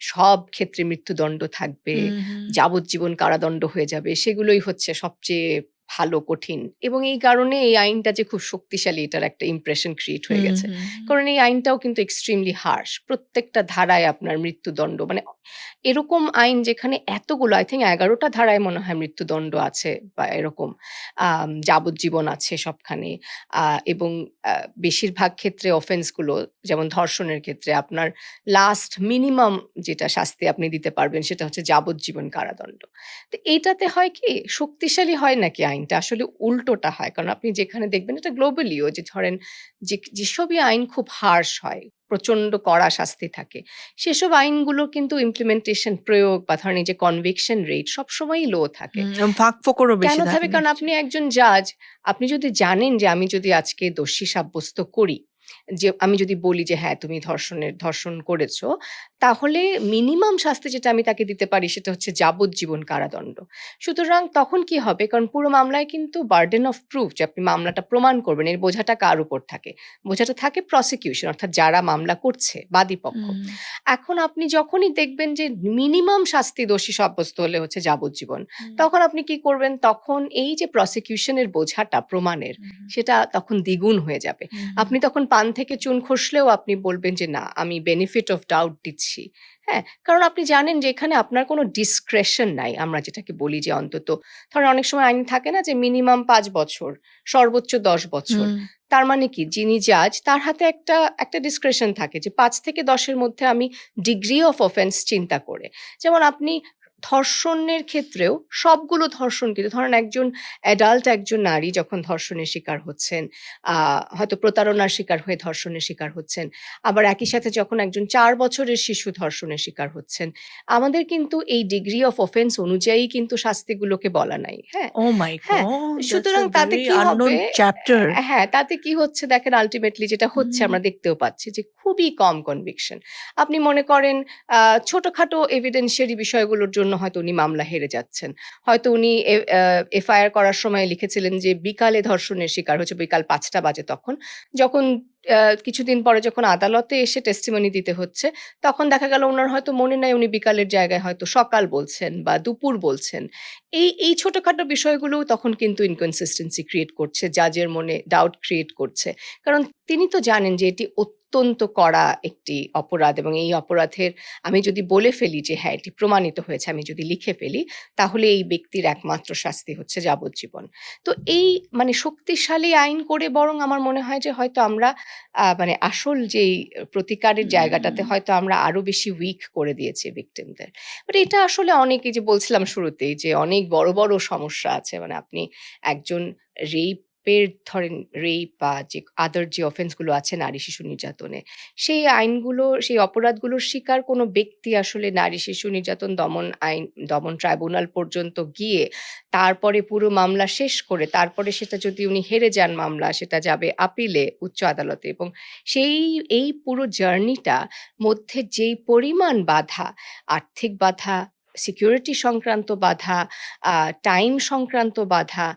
সব ক্ষেত্রে মৃত্যুদণ্ড থাকবে, হুম, হুম, যাবজ্জীবন কারাদণ্ড হয়ে যাবে। সেগুলোই হচ্ছে সবচেয়ে ভালো, কঠিন এবং এই কারণে এই আইনটা যে খুব শক্তিশালী এটার একটা ইমপ্রেশন ক্রিয়েট হয়ে হুম, গেছে। হুম, কারণ এই আইনটাও কিন্তু এক্সট্রিমলি হার্শ। প্রত্যেকটা ধারায় আপনার মৃত্যুদণ্ড মানে এরকম আইন যেখানে এতগুলো আই থিংক ১১ টা ধারায় মনে হয় মৃত্যুদণ্ড আছে বা এরকম যাবজ্জীবন আছে সবখানে। আ এবং আ বেশিরভাগ ক্ষেত্রে অফেন্স গুলো যেমন ধর্ষণের ক্ষেত্রে আপনার লাস্ট মিনিমাম যেটা শাস্তি আপনি দিতে পারবেন সেটা হচ্ছে যাবজ্জীবন কারাদণ্ড। তো এইটাতে হয় কি শক্তিশালী হয় নাকি আইনটা? আসলে উল্টোটা হয়। কারণ আপনি যেখানে দেখবেন এটা গ্লোবালিও যে ধরেন যেসবই আইন খুব হার্শ হয়, প্রচন্ড কড়া শাস্তি থাকে, সেসব আইনগুলোর কিন্তু ইমপ্লিমেন্টেশন প্রয়োগ বা ধরেন এই যে কনভিকশন রেট সবসময়ই লো থাকে। হুম, এবং ফাঁকফোকরও কেন বেশি থাকে? থাকে কারণ আপনি নিশ্চয়ই। একজন জাজ, আপনি যদি জানেন যে আমি যদি আজকে দোষী সাব্যস্ত করি, যে আমি যদি বলি যে হ্যাঁ, তুমি ধর্ষণ করেছো, তাহলে মিনিমাম শাস্তি যেটা আমি তাকে দিতে পারি সেটা হচ্ছে যাবজ্জীবন কারাদণ্ড। সুতরাং তখন কি হবে? কারণ পুরো মামলায় কিন্তু বার্ডেন অফ প্রুফ যে আপনি মামলাটা প্রমাণ করবেন এর বোঝাটা কার উপর থাকে? বোঝাটা থাকে প্রসিকিউশন অর্থাৎ যারা মামলা করছে, বাদী পক্ষ। হুম, এখন আপনি যখনই দেখবেন যে মিনিমাম শাস্তি দোষী সাব্যস্ত হলে হচ্ছে যাবজ্জীবন, হুম, তখন আপনি কি করবেন? তখন এই যে প্রসিকিউশনের বোঝাটা প্রমাণের, হুম, হুম, সেটা তখন দ্বিগুণ হয়ে যাবে। হুম, হুম, আপনি তখন পান থেকে চুন খসলেও আপনি বলবেন যে, "না, আমি বেনিফিট অফ ডাউট দিচ্ছি।" হ্যাঁ? কারণ আপনি জানেন যে এখানে আপনার কোনো ডিসক্রেশন নাই। আমরা যেটাকে বলি যে অন্তত ধরেন অনেক সময় আইন থাকে না যে মিনিমাম ৫ বছর, সর্বোচ্চ ১০ বছর। হুম, তার মানে কি? যিনি জাজ তার হাতে একটা ডিসক্রেশন থাকে যে ৫ থেকে ১০ এর মধ্যে আমি ডিগ্রি অফ অফেন্স চিন্তা করে। যেমন আপনি ধর্ষণের ক্ষেত্রেও সবগুলো ধর্ষণ কিন্তু ধরেন একজন অ্যাডাল্ট একজন নারী যখন ধর্ষণের শিকার হচ্ছেন, আ হয়তো প্রতারণার শিকার হয়ে ধর্ষণের শিকার হচ্ছেন। আবার একই সাথে যখন একজন ৪ বছরের শিশু ধর্ষণের শিকার হচ্ছেন, আমাদের কিন্তু এই ডিগ্রি অফ অফেন্স অনুযায়ী কিন্তু শাস্তিগুলোকে বলা নাই। হ্যাঁ? Oh my হ্যাঁ, God, that's সুতরাং a তাতে very কি হবে? unknown chapter. হ্যাঁ, তাতে কি হচ্ছে দেখেন আল্টিমেটলি যেটা হচ্ছে হুম, আমরা দেখতেও পাচ্ছি যে খুবই কম কনভিকশন। আপনি মনে করেন আ ছোটখাটো এভিডেন্সিয়ারি বিষয়গুলোর জন্য হয়তো উনি মামলা হেরে যাচ্ছেন। হয়তো উনি এফআইআর করার সময় লিখেছিলেন যে বিকালে ধর্ষণের শিকার হয়েছে, বিকাল ৫টা বাজে তখন। যখন কিছুদিন পরে যখন আদালতে এসে টেস্টিমনি দিতে হচ্ছে, তখন দেখা গেল উনার হয়তো মনে নাই উনি বিকালের জায়গায় হয়তো সকাল বলছেন বা দুপুর বলছেন। এই ছোটখাটো বিষয়গুলোও তখন কিন্তু ইনকনসিস্টেন্সি ক্রিয়েট করছে, জাজের মনে ডাউট ক্রিয়েট করছে। কারণ তিনি তো জানেন যে এটি অত্যন্ত কড়া একটি অপরাধ এবং এই অপরাধের আমি যদি বলে ফেলি যে হ্যাঁ, এটি প্রমাণিত হয়েছে, আমি যদি লিখে ফেলি, তাহলে এই ব্যক্তির একমাত্র শাস্তি হচ্ছে যাবজ্জীবন। তো এই মানে শক্তিশালী আইন করে বরং আমার মনে হয় যে হয়তো আমরা মানে আসল যেই প্রতিকারের জায়গাটাতে হুম, হয়তো আমরা আরো বেশি উইক করে দিয়েছি ভিকটিমদের। বাট এটা আসলে অনেক এই যে বলছিলাম শুরুতেই যে অনেক বড়, বড় সমস্যা আছে। মানে আপনি একজন রেইপের ধরেন রেইপ বা যে আদার যে অফেন্স গুলো আছে নারী শিশু নির্যাতনে, সেই আইনগুলো সেই অপরাধগুলোর শিকার কোনো ব্যক্তি আসলে নারী শিশু নির্যাতন দমন ট্রাইব্যুনাল পর্যন্ত গিয়ে তারপরে পুরো মামলা শেষ করে তারপরে সেটা যদি উনি হেরে যান মামলা সেটা যাবে আপিলে উচ্চ আদালতে এবং সেই এই পুরো জার্নিটা মধ্যে যেই পরিমাণ বাধা, আর্থিক বাধা, সিকিউরিটি সংক্রান্ত বাধা, আ টাইম সংক্রান্ত বাধা,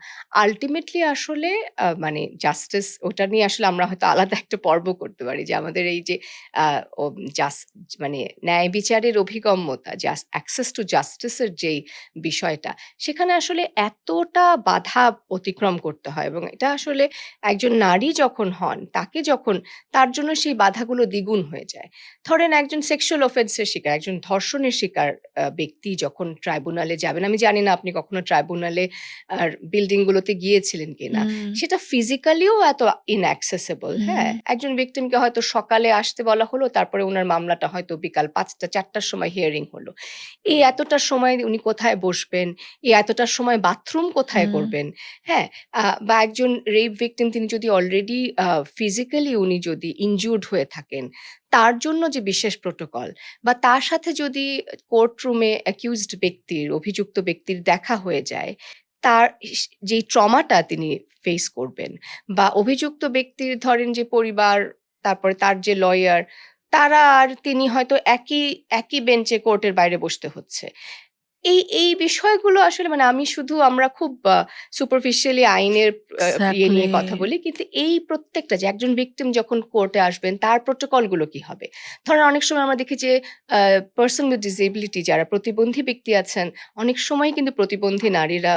আল্টিমেটলি আসলে মানে জাস্টিস ওটা নিয়ে আসলে আমরা হয়তো আলাদা একটা পর্ব করতে পারি যে আমাদের এই যে আ ও জাস মানে ন্যায় বিচারের অভিগম্যতা, অ্যাক্সেস টু জাস্টিস এর যেই বিষয়টা, সেখানে আসলে এতটা বাধা অতিক্রম করতে হয় এবং এটা আসলে একজন নারী যখন হন, তাকে যখন তার জন্য সেই বাধাগুলো দ্বিগুণ হয়ে যায়। ধরেন একজন সেক্সুয়াল অফেন্স এর শিকার, একজন ধর্ষণের শিকার ব্যক্তি যখন ট্রাইব্যুনালে যাবেন, আমি জানি না আপনি কখনো ট্রাইব্যুনালে বিল্ডিং গুলোতে গিয়েছিলেন কিনা? হুম, সেটা ফিজিক্যালিও এত inaccessible, হুম, হ্যাঁ? একজন ভিকটিমকে হয়তো সকালে আসতে বলা হলো, তারপরে উনার মামলাটা হয়তো বিকাল ৫টা ৪টার সময় হিয়ারিং হলো। এই এতটা সময় উনি কোথায় বসবেন? এই এতটা সময় বাথরুম কোথায় হুম, করবেন? হ্যাঁ? বা একজন রেপ ভিকটিম তিনি যদি অলরেডি ফিজিক্যালি উনি যদি ইনজিউরড হয়ে থাকেন, তার জন্য যে বিশেষ প্রোটোকল বা তার সাথে যদি কোর্ট রুমে অ্যাকিউজড ব্যক্তির, অভিযুক্ত ব্যক্তির দেখা হয়ে যায়, তার যেই ট্রমাটা তিনি ফেস করবেন বা অভিযুক্ত ব্যক্তির ধরেন যে পরিবার, তারপরে তার যে লয়ার, তারা আর তিনি হয়তো একই বেঞ্চে কোর্টের বাইরে বসতে হচ্ছে। এই বিষয়গুলো আসলে মানে আমি শুধু আমরা খুব superficially আইনের ইয়ে এক্সাক্টলি। নিয়ে কথা বলি। কিন্তু এই প্রত্যেকটা যে একজন ভিকটিম যখন কোর্টে আসবেন তার প্রোটোকল গুলো কি হবে? ধরেন অনেক সময় আমরা দেখি যে আ পারসন উইথ ডিসেবিলিটি যারা প্রতিবন্ধী ব্যক্তি আছেন, অনেক সময়ই কিন্তু প্রতিবন্ধী নারীরা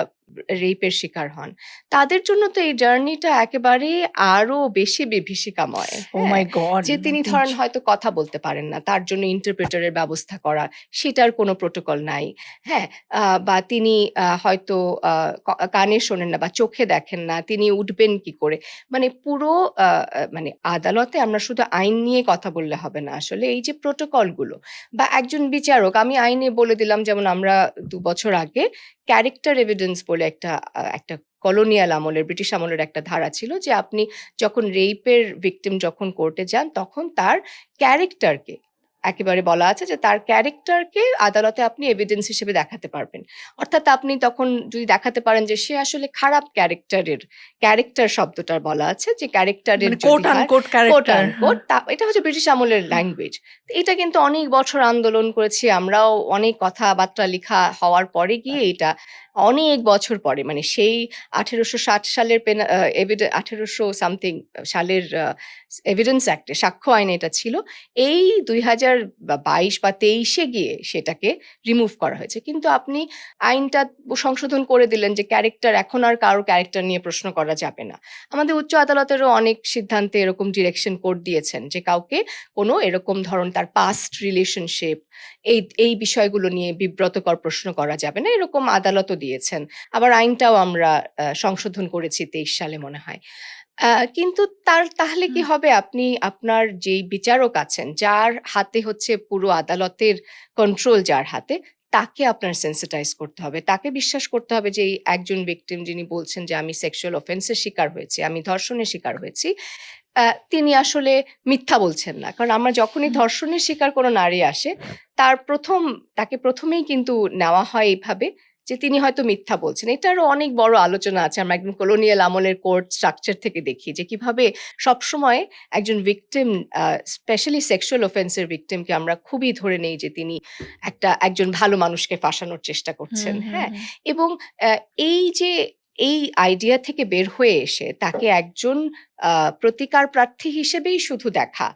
রেইপের শিকার হন। তাদের জন্য তো এই জার্নিটা একেবারে আরো বেশি বিভীষিকাময়, Oh হ্যাঁ? my God, যে তিনি nothing. ধরেন হয়তো কথা বলতে পারেন না। তার জন্য ইন্টারপ্রেটার এর ব্যবস্থা করা, সেটার কোনো প্রোটোকল নাই। হ্যাঁ? বা তিনি হয়তো আ ক কানে শোনেন না বা চোখে দেখেন না, তিনি উঠবেন কি করে? মানে পুরো আ আ মানে আদালতে আমরা শুধু আইন নিয়ে কথা বললে হবে না আসলে। এই যে প্রোটোকল গুলো বা একজন বিচারক আমি আইনে বলে দিলাম যেমন আমরা ২ বছর আগে ক্যারেক্টার এভিডেন্স বলে একটা কলোনিয়াল আমলের ব্রিটিশ আমলের একটা ধারা ছিল যে আপনি যখন রেইপের ভিকটিম যখন কোর্টে যান তখন তার ক্যারেক্টারকে একেবারে বলা আছে যে তার ক্যারেক্টারকে আদালতে আপনি এভিডেন্স হিসেবে দেখাতে পারবেন। অর্থাৎ আপনি তখন যদি দেখাতে পারেন যে সে আসলে খারাপ ক্যারেক্টার শব্দটার বলা আছে যে ক্যারেক্টারের মানে যদি কোট হয় আনকোট কোট ক্যারেক্টার। আনকোট এটা হচ্ছে ব্রিটিশ আমলের ল্যাঙ্গুয়েজ। তো এটা কিন্তু অনেক বছর আন্দোলন করেছি আমরাও, অনেক কথাবার্তা লিখা হওয়ার পরে গিয়ে এটা অনেক বছর পরে মানে সেই 1860 সালের 1800 সামথিং সালের এভিডেন্স অ্যাক্টে সাক্ষ্য আইনে এটা ছিল। এই 2022 বা 23 গিয়ে সেটাকে রিমুভ করা হয়েছে। কিন্তু আপনি আইনটা সংশোধন করে দিলেন যে ক্যারেক্টার এখন আর কারো ক্যারেক্টার নিয়ে প্রশ্ন করা যাবে না। আমাদের উচ্চ আদালতেরও অনেক সিদ্ধান্তে এরকম ডিরেকশন কোড দিয়েছেন যে কাউকে কোনো এরকম ধরুন তার পাস্ট রিলেশনশিপ এই বিষয়গুলো নিয়ে বিব্রতকর প্রশ্ন করা যাবে না, এরকম আদালতও দিয়েছেন। আবার আইনটাও আমরা সংশোধন করেছি 23 সালে মনে হয়। কিন্তু তাহলে কি হুম। হবে? আপনি আপনার যেই বিচারক আছেন, যার হাতে হচ্ছে পুরো আদালতের কন্ট্রোল যার হাতে, তাকে আপনার সেনসিটাইজ করতে হবে। তাকে বিশ্বাস করতে হবে যে এই একজন ভিকটিম যিনি বলছেন যে আমি সেক্সুয়াল অফেন্স এর শিকার হয়েছি, আমি ধর্ষণের শিকার হয়েছি। তিনি আসলে মিথ্যা বলছেন না। কারণ আমরা যখনই হুম। ধর্ষণের শিকার কোনো নারী আসে, তাকে ১ম এই কিন্তু নেওয়া হয় এইভাবে যে তিনি হয়তো মিথ্যা বলছেন। এটারও অনেক বড় আলোচনা আছে। আমরা একদম কলোনিয়াল আমলের কোর্ট স্ট্রাকচার থেকে দেখি যে কিভাবে সবসময় একজন ভিকটিম স্পেশালি সেক্সুয়াল অফেন্স এর ভিকটিমকে আমরা খুবই ধরে নেই যে তিনি একজন ভালো মানুষকে ফাঁসানোর চেষ্টা হুম, করছেন, হুম, হ্যাঁ? হুম। এবং এই যে এই আইডিয়া থেকে বের হয়ে এসে তাকে একজন আ প্রতিকার প্রার্থী হিসেবেই শুধু দেখা।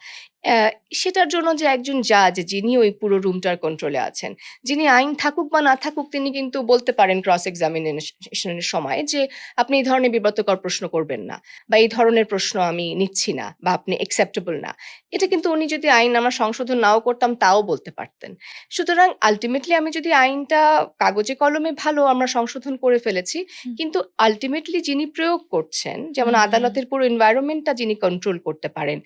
অ্যা সেটার জন্য যে একজন জাজ যিনি ওই পুরো রুমটার কন্ট্রোলে আছেন, যিনি আইন থাকুক বা না থাকুক তিনি কিন্তু বলতে পারেন ক্রস এক্সামিনেশন এর সময় যে, "আপনি এই ধরনের বিব্রতকর প্রশ্ন করবেন না" বা "এই ধরনের প্রশ্ন আমি নিচ্ছি না" বা "আপনি অ্যাকসেপ্টেবল না।" এটা কিন্তু উনি যদি আইন আমরা সংশোধন নাও করতাম তাও বলতে পারতেন। সুতরাং আল্টিমেটলি আমি যদি আইনটা কাগজে কলমে ভালো আমরা সংশোধন করে ফেলেছি। হুম, কিন্তু আল্টিমেটলি যিনি প্রয়োগ করছেন, যেমন হুম, হুম। আদালতের পুরো এনভায়রনমেন্টটা যিনি কন্ট্রোল করতে পারেন।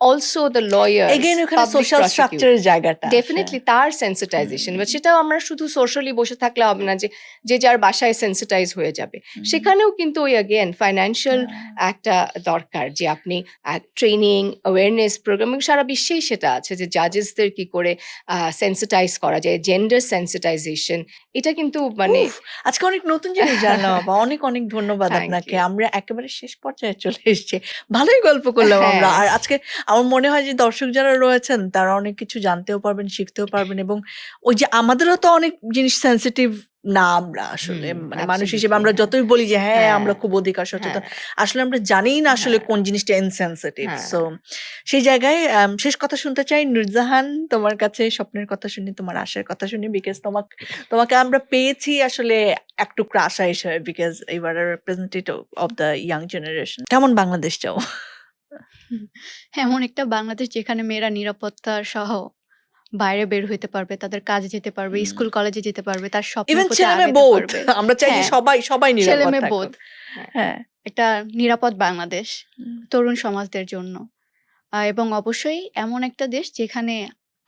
অলসো দ্য লয়ার্স, এগেইন ওখানে পাবলিক সোশ্যাল স্ট্রাকচার প্রসিকিউটর এর জায়গাটা আসে। ডেফিনিটলি তার হুম, সেনসিটাইজেশন। বাট সেটাও আমরা শুধু সোশ্যালি বসে থাকলে হবে না যে, যে যার বাসায় সেনসিটাইজ হয়ে যাবে। হুম। সেখানেও কিন্তু ওই এগেইন ফাইন্যান্সিয়াল হ্যাঁ। একটা দরকার যে আপনি ট্রেনিং, অ্যাওয়ারনেস প্রোগ্রাম এবং সারা বিশ্বেই সেটা আছে যে জাজেসদের কি করে সেনসিটাইজ করা যায়, জেন্ডার সেনসিটাইজেশন এটা কিন্তু মানে উফ! আজকে অনেক নতুন জিনিস জানলাম আপা। অনেক, অনেক ধন্যবাদ থ্যাংক আপনাকে। ইউ। আমরা একেবারে শেষ পর্যায়ে চলে এসেছি। ভালোই গল্প করলাম আমরা। হ্যাঁ, আর আজকে আমার মনে হয় যে দর্শক যারা রয়েছেন তারা অনেক কিছু জানতেও পারবেন, শিখতেও পারবেন এবং ওই যে আমাদেরও তো অনেক জিনিস সেনসিটিভ না আমরা আসলে। হুম, মানে মানুষ হিসেবে অ্যাবসোলিউটলি আমরা হ্যাঁ, যতই বলি যে হ্যাঁ, হ্যাঁ, আমরা খুব অধিকার সচেতন। হ্যাঁ, আসলে আমরা জানিই না আসলে হ্যাঁ, কোন জিনিসটা ইনসেনসিটিভ। হ্যাঁ। সো সেই জায়গায় শেষ কথা শুনতে চাই নূরজাহান তোমার কাছে স্বপ্নের কথা শুনি, তোমার আশার কথা শুনি। বিকজ তোমাকে আমরা পেয়েছি আসলে এক টুকরা আশা হিসেবে because you are a representative of the young generation. কেমন বাংলাদেশ চাও? হুম, এমন একটা বাংলাদেশ যেখানে মেয়েরা নিরাপত্তা সহ বাইরে বের হইতে পারবে, তাদের কাজে যেতে পারবে, হুম। স্কুল কলেজে যেতে পারবে, তার স্বপ্নের ইভেন প্রতি ছেলে-মেয়ে আগাইতে বোথ। পারবে। আমরা চাই যে হ্যাঁ, সবাই নিরাপদ ছেলে-মেয়ে বোধ। থাকুক। হ্যাঁ, হ্যাঁ। একটা নিরাপদ বাংলাদেশ হুম, তরুণ সমাজদের জন্য। এবং অবশ্যই এমন একটা দেশ যেখানে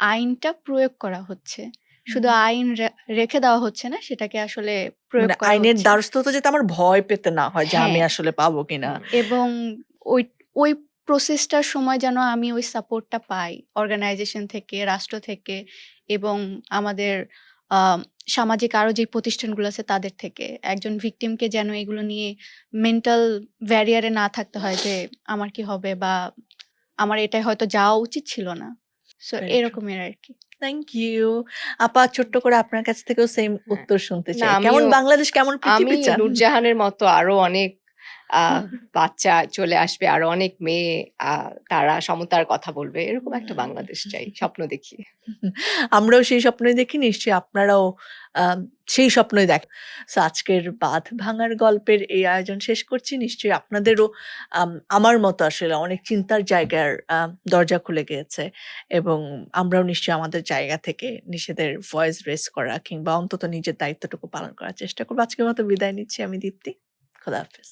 আইনটা প্রয়োগ করা হচ্ছে। শুধু হুম। আইন রেখে দেওয়া হচ্ছে না, সেটাকে আসলে প্রয়োগ মানে করা আইনের হচ্ছে। দ্বারস্থ হতে যাতে আমার ভয় পেতে না হয় যে আমি হ্যাঁ, আসলে পাবো কিনা। হুম, এবং ওই ওই প্রসেসটার সময় যেন আমি ওই সাপোর্টটা পাই অর্গানাইজেশন থেকে, রাষ্ট্র থেকে এবং আমাদের আম সামাজিক আরো যে প্রতিষ্ঠানগুলো আছে তাদের থেকে। একজন ভিকটিমকে যেন এগুলো নিয়ে মেন্টাল ব্যারিয়ার এ না থাকতে হয় যে আমার কি হবে বা আমার এটাই হয়তো যাওয়া উচিত ছিল না। So very true. এরকমের আরকি। Thank you. আপা ছোট্ট করে আপনার কাছ থেকেও সেম হ্যাঁ। উত্তর শুনতে না চাই। কেমন আমিও বাংলাদেশ, কেমন আমি পৃথিবী চান? নূরজাহানের মতো আরো অনেক আ বাচ্চা চলে আসবে। আরো অনেক মেয়ে আ তারা সমতার কথা বলবে। এরকম একটা বাংলাদেশ চাই। স্বপ্ন দেখি। আমরাও সেই স্বপ্নই দেখি। নিশ্চয়ই আপনারাও সেই স্বপ্নই দেখেন। সো আজকের বাঁধ ভাঙার গল্পের এই আয়োজন শেষ করছি। নিশ্চয়ই আপনাদেরও আমার মতো আসলে অনেক চিন্তার জায়গার দরজা খুলে গিয়েছে এবং আমরাও নিশ্চয়ই আমাদের জায়গা থেকে নিজেদের ভয়েস রেজ করা কিংবা অন্তত নিজের দায়িত্বটুকু পালন করার চেষ্টা করব। আজকের মতো বিদায় নিচ্ছি আমি দীপ্তি। খোদা হাফেজ।